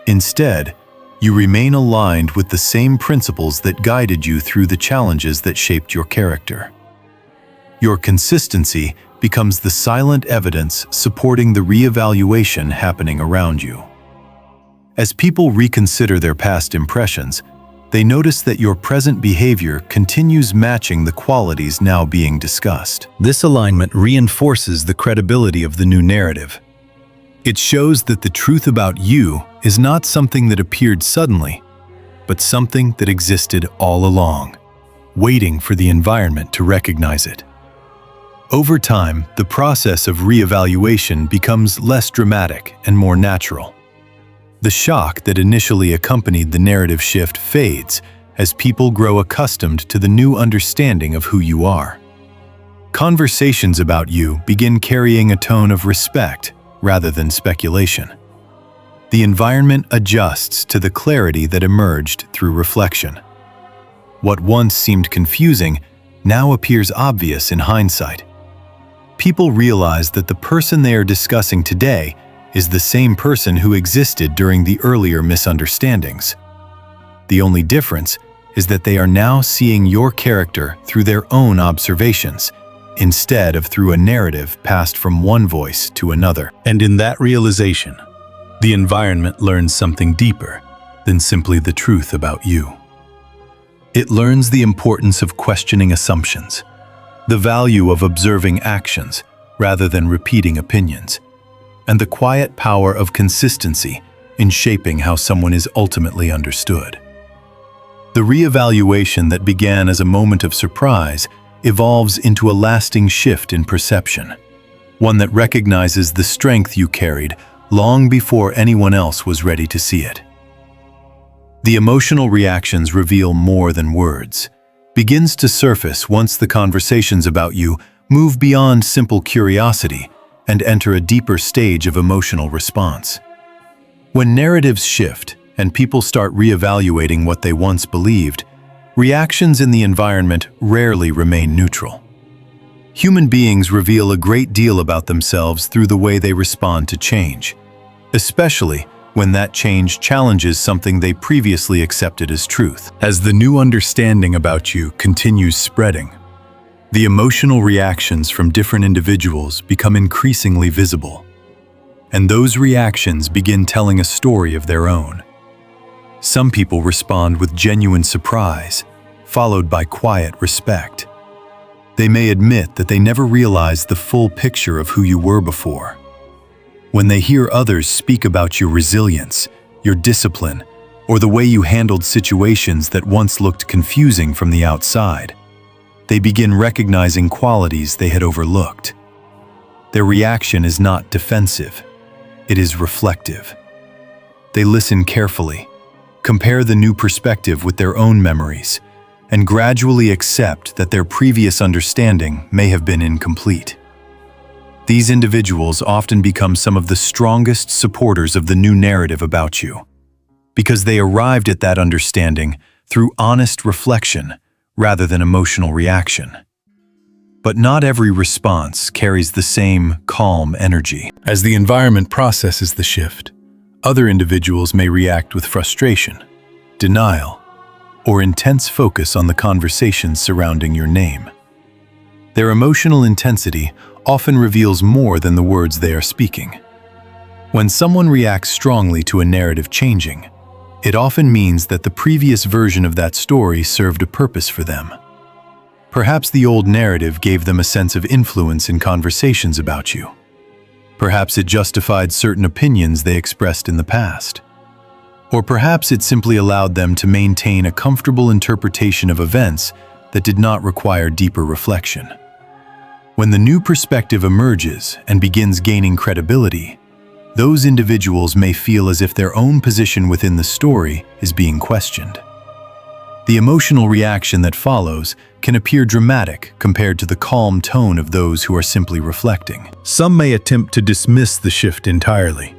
[SPEAKER 1] Instead, you remain aligned with the same principles that guided you through the challenges that shaped your character. Your consistency becomes the silent evidence supporting the reevaluation happening around you. As people reconsider their past impressions, they notice that your present behavior continues matching the qualities now being discussed. This alignment reinforces the credibility of the new narrative. It shows that the truth about you is not something that appeared suddenly, but something that existed all along, waiting for the environment to recognize it. Over time, the process of reevaluation becomes less dramatic and more natural. The shock that initially accompanied the narrative shift fades as people grow accustomed to the new understanding of who you are. Conversations about you begin carrying a tone of respect rather than speculation. The environment adjusts to the clarity that emerged through reflection. What once seemed confusing now appears obvious in hindsight. People realize that the person they are discussing today is the same person who existed during the earlier misunderstandings. The only difference is that they are now seeing your character through their own observations, instead of through a narrative passed from one voice to another. And in that realization, the environment learns something deeper than simply the truth about you. It learns the importance of questioning assumptions, the value of observing actions rather than repeating opinions, and the quiet power of consistency in shaping how someone is ultimately understood. The reevaluation that began as a moment of surprise evolves into a lasting shift in perception, one that recognizes the strength you carried long before anyone else was ready to see it. The emotional reactions reveal more than words, begins to surface once the conversations about you move beyond simple curiosity and enter a deeper stage of emotional response. When narratives shift and people start reevaluating what they once believed, reactions in the environment rarely remain neutral. Human beings reveal a great deal about themselves through the way they respond to change, especially when that change challenges something they previously accepted as truth. As the new understanding about you continues spreading, the emotional reactions from different individuals become increasingly visible, and those reactions begin telling a story of their own. Some people respond with genuine surprise, followed by quiet respect. They may admit that they never realized the full picture of who you were before. When they hear others speak about your resilience, your discipline, or the way you handled situations that once looked confusing from the outside, they begin recognizing qualities they had overlooked. Their reaction is not defensive, it is reflective. They listen carefully, compare the new perspective with their own memories, and gradually accept that their previous understanding may have been incomplete. These individuals often become some of the strongest supporters of the new narrative about you, because they arrived at that understanding through honest reflection rather than emotional reaction. But not every response carries the same calm energy. As the environment processes the shift, other individuals may react with frustration, denial, or intense focus on the conversations surrounding your name. Their emotional intensity often reveals more than the words they are speaking. When someone reacts strongly to a narrative changing, it often means that the previous version of that story served a purpose for them. Perhaps the old narrative gave them a sense of influence in conversations about you. Perhaps it justified certain opinions they expressed in the past. Or perhaps it simply allowed them to maintain a comfortable interpretation of events that did not require deeper reflection. When the new perspective emerges and begins gaining credibility, those individuals may feel as if their own position within the story is being questioned. The emotional reaction that follows can appear dramatic compared to the calm tone of those who are simply reflecting. Some may attempt to dismiss the shift entirely,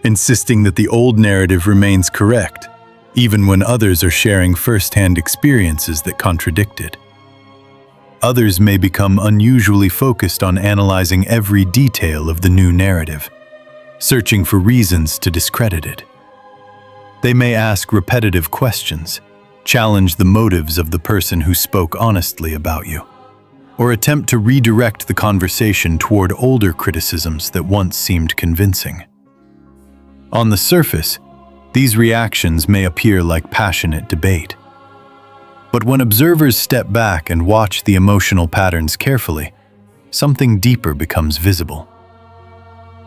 [SPEAKER 1] insisting that the old narrative remains correct, even when others are sharing first-hand experiences that contradict it. Others may become unusually focused on analyzing every detail of the new narrative, searching for reasons to discredit it. They may ask repetitive questions, challenge the motives of the person who spoke honestly about you, or attempt to redirect the conversation toward older criticisms that once seemed convincing. On the surface, these reactions may appear like passionate debate. But when observers step back and watch the emotional patterns carefully, something deeper becomes visible.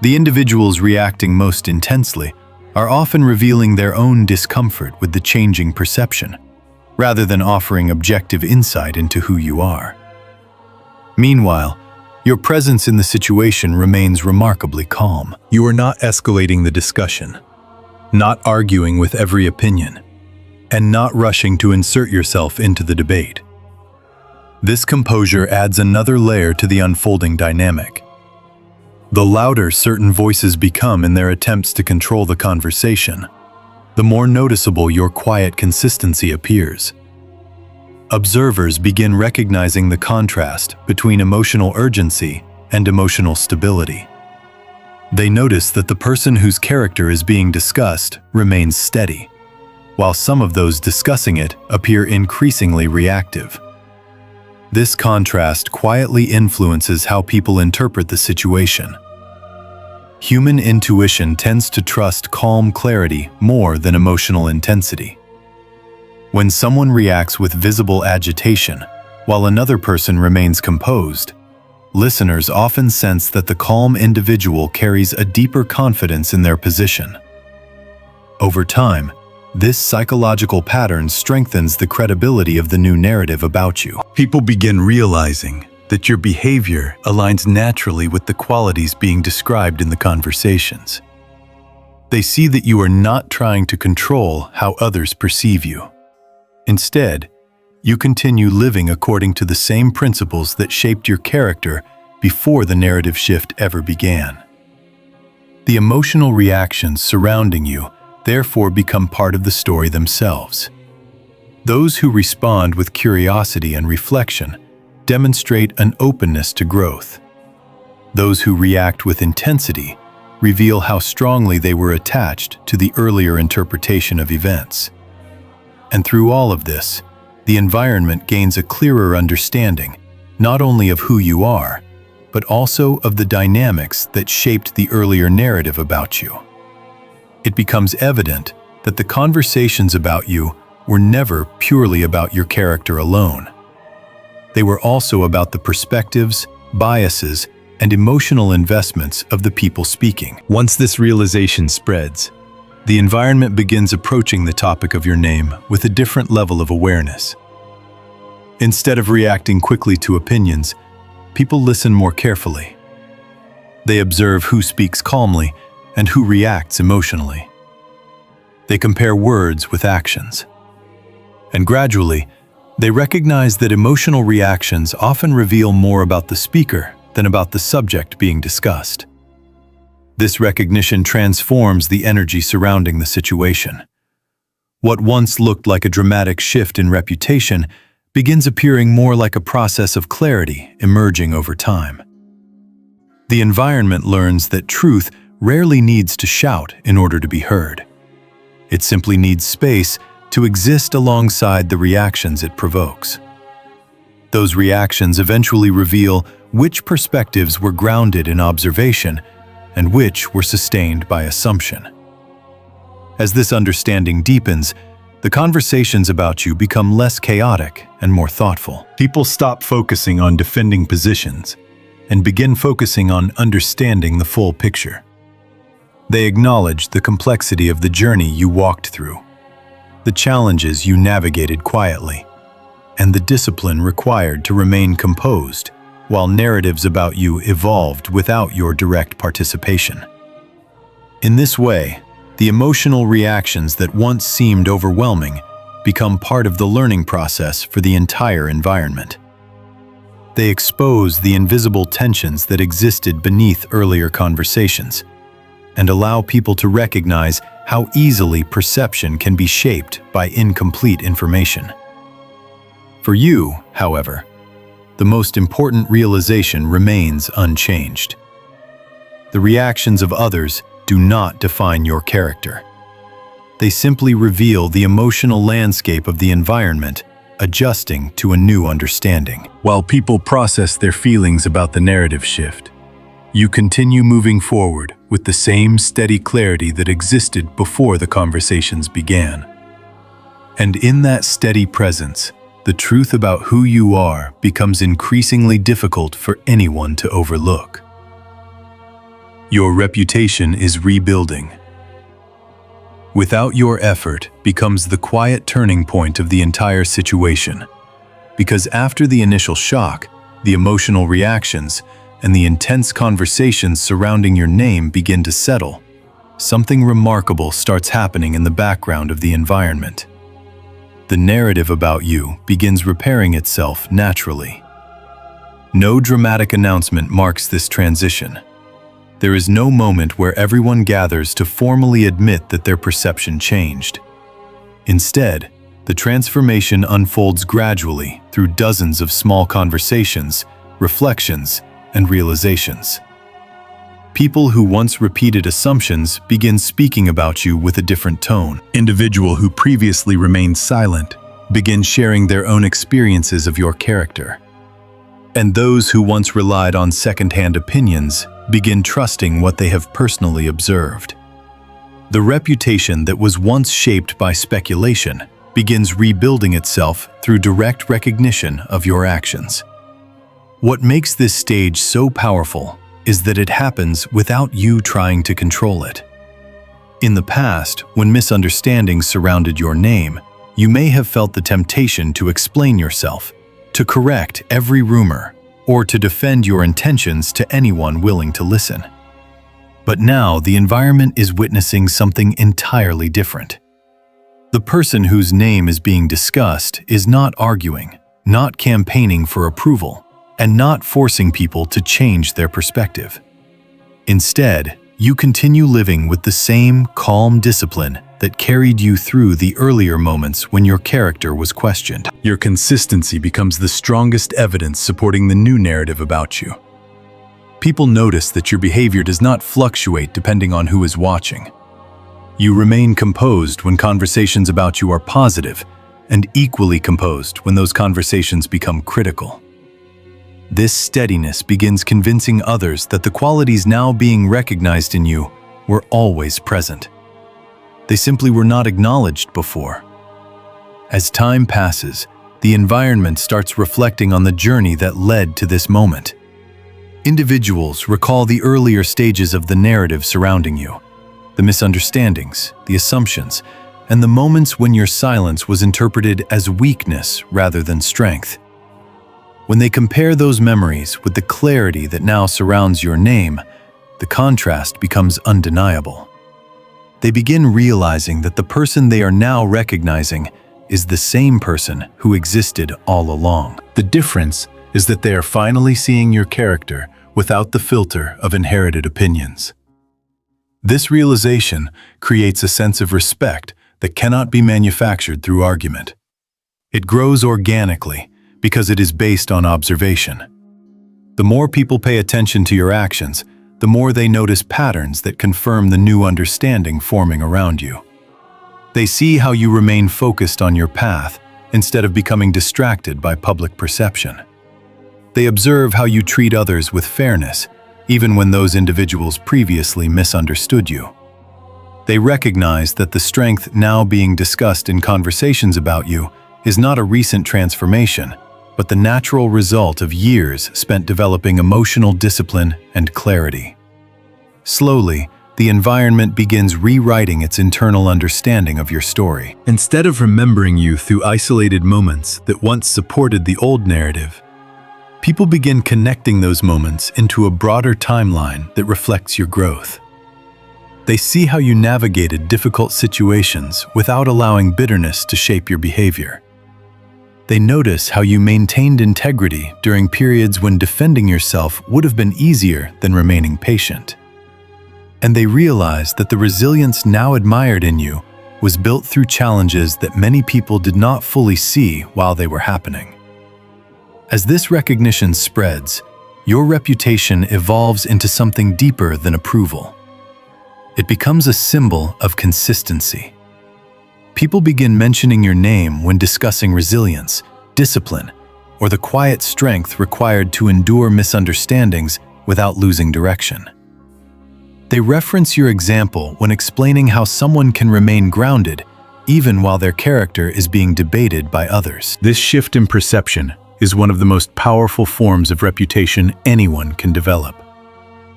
[SPEAKER 1] The individuals reacting most intensely are often revealing their own discomfort with the changing perception, rather than offering objective insight into who you are. Meanwhile, your presence in the situation remains remarkably calm. You are not escalating the discussion, not arguing with every opinion, and not rushing to insert yourself into the debate. This composure adds another layer to the unfolding dynamic. The louder certain voices become in their attempts to control the conversation, the more noticeable your quiet consistency appears. Observers begin recognizing the contrast between emotional urgency and emotional stability. They notice that the person whose character is being discussed remains steady, while some of those discussing it appear increasingly reactive. This contrast quietly influences how people interpret the situation. Human intuition tends to trust calm clarity more than emotional intensity. When someone reacts with visible agitation, while another person remains composed, listeners often sense that the calm individual carries a deeper confidence in their position. Over time, this psychological pattern strengthens the credibility of the new narrative about you. People begin realizing that your behavior aligns naturally with the qualities being described in the conversations. They see that you are not trying to control how others perceive you. Instead, you continue living according to the same principles that shaped your character before the narrative shift ever began. The emotional reactions surrounding you therefore become part of the story themselves. Those who respond with curiosity and reflection demonstrate an openness to growth. Those who react with intensity reveal how strongly they were attached to the earlier interpretation of events. And through all of this, the environment gains a clearer understanding, not only of who you are, but also of the dynamics that shaped the earlier narrative about you. It becomes evident that the conversations about you were never purely about your character alone. They were also about the perspectives, biases, and emotional investments of the people speaking. Once this realization spreads, the environment begins approaching the topic of your name with a different level of awareness. Instead of reacting quickly to opinions, people listen more carefully. They observe who speaks calmly and who reacts emotionally. They compare words with actions. And gradually, they recognize that emotional reactions often reveal more about the speaker than about the subject being discussed. This recognition transforms the energy surrounding the situation. What once looked like a dramatic shift in reputation begins appearing more like a process of clarity emerging over time. The environment learns that truth rarely needs to shout in order to be heard. It simply needs space to exist alongside the reactions it provokes. Those reactions eventually reveal which perspectives were grounded in observation and which were sustained by assumption. As this understanding deepens, the conversations about you become less chaotic and more thoughtful. People stop focusing on defending positions and begin focusing on understanding the full picture. They acknowledge the complexity of the journey you walked through, the challenges you navigated quietly, and the discipline required to remain composed while narratives about you evolved without your direct participation. In this way, the emotional reactions that once seemed overwhelming become part of the learning process for the entire environment. They expose the invisible tensions that existed beneath earlier conversations and allow people to recognize how easily perception can be shaped by incomplete information. For you, however, the most important realization remains unchanged. The reactions of others do not define your character. They simply reveal the emotional landscape of the environment, adjusting to a new understanding. While people process their feelings about the narrative shift, you continue moving forward with the same steady clarity that existed before the conversations began. And in that steady presence, the truth about who you are becomes increasingly difficult for anyone to overlook. Your reputation is rebuilding. Without your effort becomes the quiet turning point of the entire situation, because after the initial shock, the emotional reactions, and the intense conversations surrounding your name begin to settle, something remarkable starts happening in the background of the environment. The narrative about you begins repairing itself naturally. No dramatic announcement marks this transition. There is no moment where everyone gathers to formally admit that their perception changed. Instead, the transformation unfolds gradually through dozens of small conversations, reflections, and realizations. People who once repeated assumptions begin speaking about you with a different tone. Individuals who previously remained silent begin sharing their own experiences of your character. And those who once relied on second-hand opinions begin trusting what they have personally observed. The reputation that was once shaped by speculation begins rebuilding itself through direct recognition of your actions. What makes this stage so powerful is that it happens without you trying to control it. In the past, when misunderstandings surrounded your name, you may have felt the temptation to explain yourself, to correct every rumor, or to defend your intentions to anyone willing to listen. But now the environment is witnessing something entirely different. The person whose name is being discussed is not arguing, not campaigning for approval, and not forcing people to change their perspective. Instead, you continue living with the same calm discipline that carried you through the earlier moments when your character was questioned. Your consistency becomes the strongest evidence supporting the new narrative about you. People notice that your behavior does not fluctuate depending on who is watching. You remain composed when conversations about you are positive, and equally composed when those conversations become critical. This steadiness begins convincing others that the qualities now being recognized in you were always present. They simply were not acknowledged before. As time passes, the environment starts reflecting on the journey that led to this moment. Individuals recall the earlier stages of the narrative surrounding you, the misunderstandings, the assumptions, and the moments when your silence was interpreted as weakness rather than strength. When they compare those memories with the clarity that now surrounds your name, the contrast becomes undeniable. They begin realizing that the person they are now recognizing is the same person who existed all along. The difference is that they are finally seeing your character without the filter of inherited opinions. This realization creates a sense of respect that cannot be manufactured through argument. It grows organically, because it is based on observation. The more people pay attention to your actions, the more they notice patterns that confirm the new understanding forming around you. They see how you remain focused on your path instead of becoming distracted by public perception. They observe how you treat others with fairness, even when those individuals previously misunderstood you. They recognize that the strength now being discussed in conversations about you is not a recent transformation, but the natural result of years spent developing emotional discipline and clarity. Slowly, the environment begins rewriting its internal understanding of your story. Instead of remembering you through isolated moments that once supported the old narrative, people begin connecting those moments into a broader timeline that reflects your growth. They see how you navigated difficult situations without allowing bitterness to shape your behavior. They notice how you maintained integrity during periods when defending yourself would have been easier than remaining patient. And they realize that the resilience now admired in you was built through challenges that many people did not fully see while they were happening. As this recognition spreads, your reputation evolves into something deeper than approval. It becomes a symbol of consistency. People begin mentioning your name when discussing resilience, discipline, or the quiet strength required to endure misunderstandings without losing direction. They reference your example when explaining how someone can remain grounded even while their character is being debated by others. This shift in perception is one of the most powerful forms of reputation anyone can develop,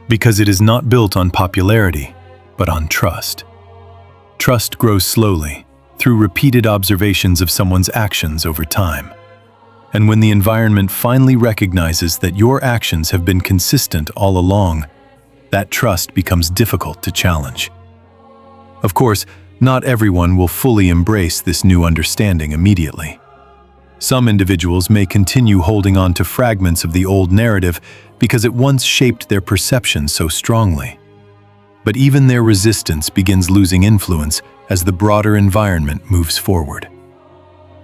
[SPEAKER 1] because it is not built on popularity, but on trust. Trust grows slowly, through repeated observations of someone's actions over time. And when the environment finally recognizes that your actions have been consistent all along, that trust becomes difficult to challenge. Of course, not everyone will fully embrace this new understanding immediately. Some individuals may continue holding on to fragments of the old narrative because it once shaped their perception so strongly. But even their resistance begins losing influence as the broader environment moves forward.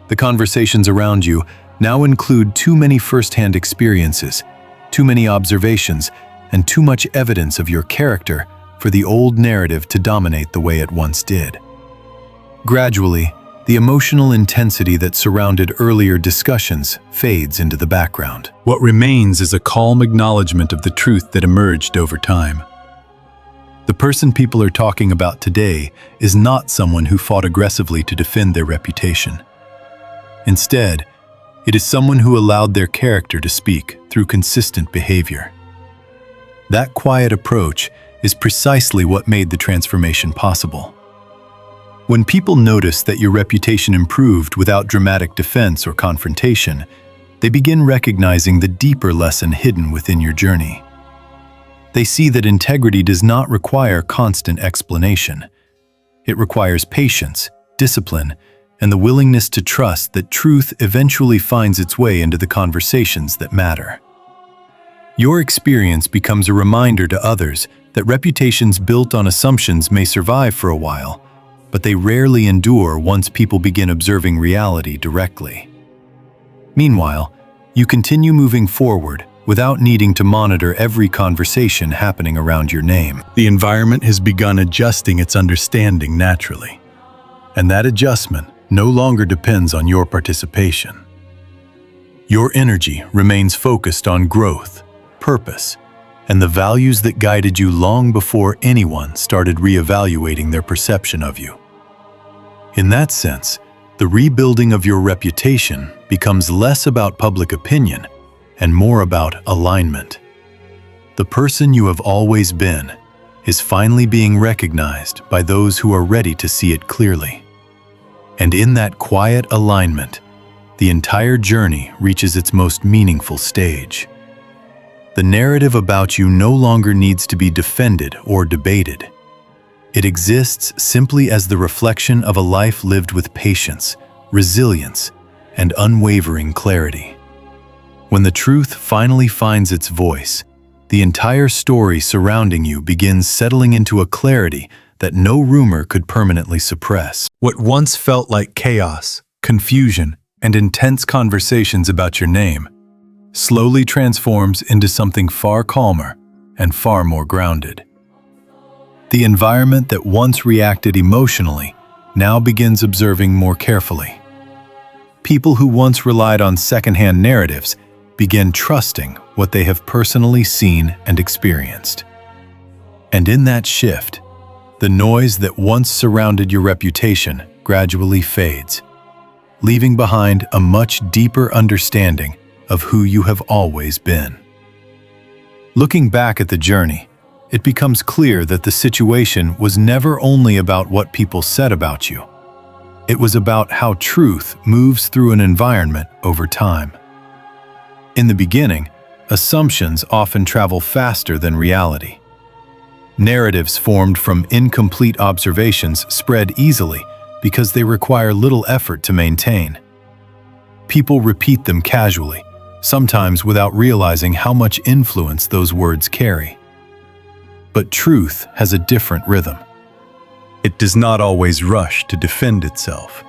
[SPEAKER 1] The conversations around you now include too many first-hand experiences, too many observations, and too much evidence of your character for the old narrative to dominate the way it once did. Gradually, the emotional intensity that surrounded earlier discussions fades into the background. What remains is a calm acknowledgement of the truth that emerged over time. The person people are talking about today is not someone who fought aggressively to defend their reputation. Instead, it is someone who allowed their character to speak through consistent behavior. That quiet approach is precisely what made the transformation possible. When people notice that your reputation improved without dramatic defense or confrontation, they begin recognizing the deeper lesson hidden within your journey. They see that integrity does not require constant explanation. It requires patience, discipline, and the willingness to trust that truth eventually finds its way into the conversations that matter. Your experience becomes a reminder to others that reputations built on assumptions may survive for a while, but they rarely endure once people begin observing reality directly. Meanwhile, you continue moving forward without needing to monitor every conversation happening around your name. The environment has begun adjusting its understanding naturally, and that adjustment no longer depends on your participation. Your energy remains focused on growth, purpose, and the values that guided you long before anyone started reevaluating their perception of you. In that sense, the rebuilding of your reputation becomes less about public opinion and more about alignment. The person you have always been is finally being recognized by those who are ready to see it clearly. And in that quiet alignment, the entire journey reaches its most meaningful stage. The narrative about you no longer needs to be defended or debated. It exists simply as the reflection of a life lived with patience, resilience, and unwavering clarity. When the truth finally finds its voice, the entire story surrounding you begins settling into a clarity that no rumor could permanently suppress. What once felt like chaos, confusion, and intense conversations about your name slowly transforms into something far calmer and far more grounded. The environment that once reacted emotionally now begins observing more carefully. People who once relied on secondhand narratives begin trusting what they have personally seen and experienced. And in that shift, the noise that once surrounded your reputation gradually fades, leaving behind a much deeper understanding of who you have always been. Looking back at the journey, it becomes clear that the situation was never only about what people said about you. It was about how truth moves through an environment over time. In the beginning, assumptions often travel faster than reality. Narratives formed from incomplete observations spread easily because they require little effort to maintain. People repeat them casually, sometimes without realizing how much influence those words carry. But truth has a different rhythm. It does not always rush to defend itself.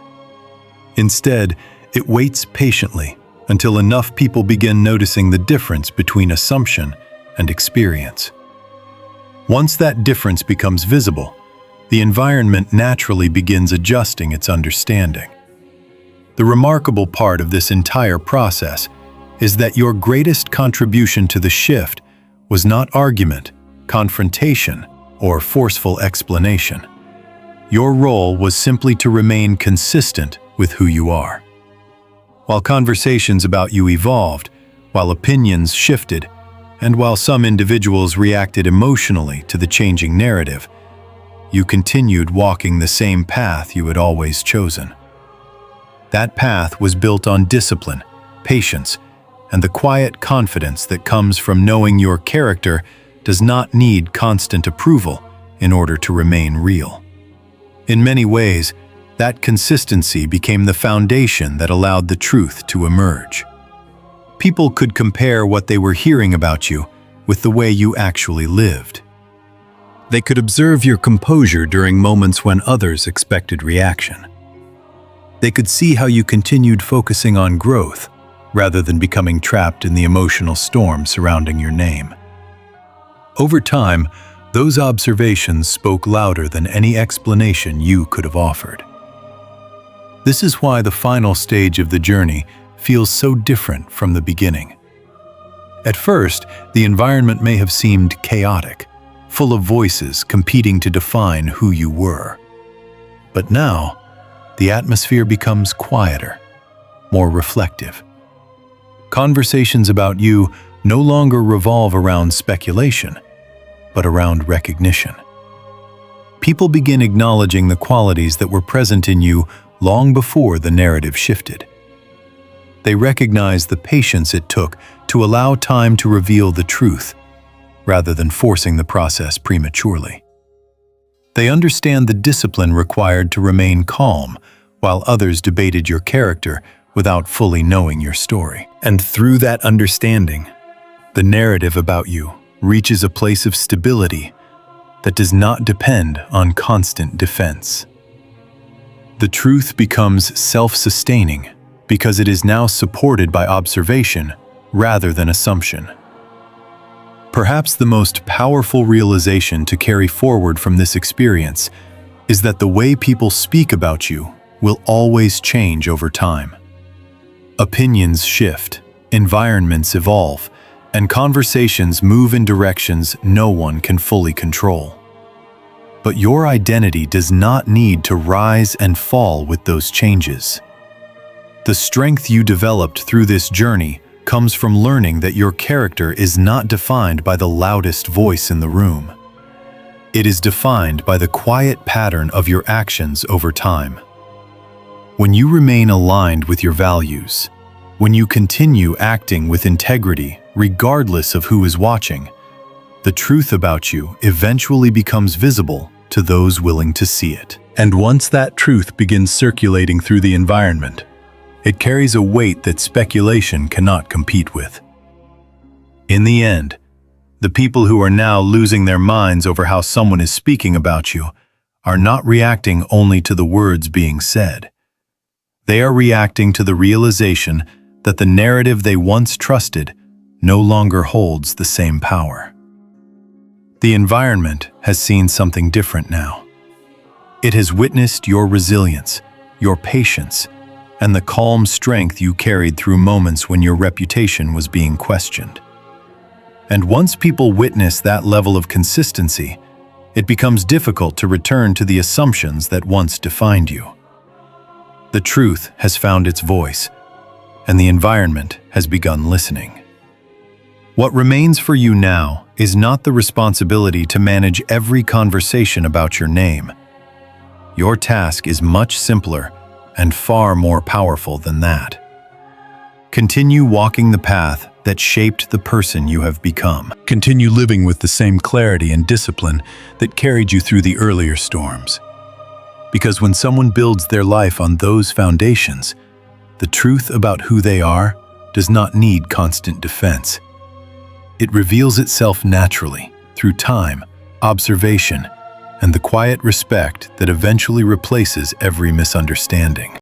[SPEAKER 1] Instead, it waits patiently until enough people begin noticing the difference between assumption and experience. Once that difference becomes visible, the environment naturally begins adjusting its understanding. The remarkable part of this entire process is that your greatest contribution to the shift was not argument, confrontation, or forceful explanation. Your role was simply to remain consistent with who you are. While conversations about you evolved, while opinions shifted, and while some individuals reacted emotionally to the changing narrative, you continued walking the same path you had always chosen. That path was built on discipline, patience, and the quiet confidence that comes from knowing your character does not need constant approval in order to remain real. In many ways, that consistency became the foundation that allowed the truth to emerge. People could compare what they were hearing about you with the way you actually lived. They could observe your composure during moments when others expected reaction. They could see how you continued focusing on growth rather than becoming trapped in the emotional storm surrounding your name. Over time, those observations spoke louder than any explanation you could have offered. This is why the final stage of the journey feels so different from the beginning. At first, the environment may have seemed chaotic, full of voices competing to define who you were. But now, the atmosphere becomes quieter, more reflective. Conversations about you no longer revolve around speculation, but around recognition. People begin acknowledging the qualities that were present in you long before the narrative shifted. They recognize the patience it took to allow time to reveal the truth, rather than forcing the process prematurely. They understand the discipline required to remain calm, while others debated your character without fully knowing your story. And through that understanding, the narrative about you reaches a place of stability that does not depend on constant defense. The truth becomes self-sustaining because it is now supported by observation rather than assumption. Perhaps the most powerful realization to carry forward from this experience is that the way people speak about you will always change over time. Opinions shift, environments evolve, and conversations move in directions no one can fully control. But your identity does not need to rise and fall with those changes. The strength you developed through this journey comes from learning that your character is not defined by the loudest voice in the room. It is defined by the quiet pattern of your actions over time. When you remain aligned with your values, when you continue acting with integrity regardless of who is watching, the truth about you eventually becomes visible to those willing to see it. And once that truth begins circulating through the environment, it carries a weight that speculation cannot compete with. In the end, the people who are now losing their minds over how someone is speaking about you are not reacting only to the words being said. They are reacting to the realization that the narrative they once trusted no longer holds the same power. The environment has seen something different now. It has witnessed your resilience, your patience, and the calm strength you carried through moments when your reputation was being questioned. And once people witness that level of consistency, it becomes difficult to return to the assumptions that once defined you. The truth has found its voice, and the environment has begun listening. What remains for you now is not the responsibility to manage every conversation about your name. Your task is much simpler and far more powerful than that. Continue walking the path that shaped the person you have become. Continue living with the same clarity and discipline that carried you through the earlier storms. Because when someone builds their life on those foundations, the truth about who they are does not need constant defense. It reveals itself naturally through time, observation, and the quiet respect that eventually replaces every misunderstanding.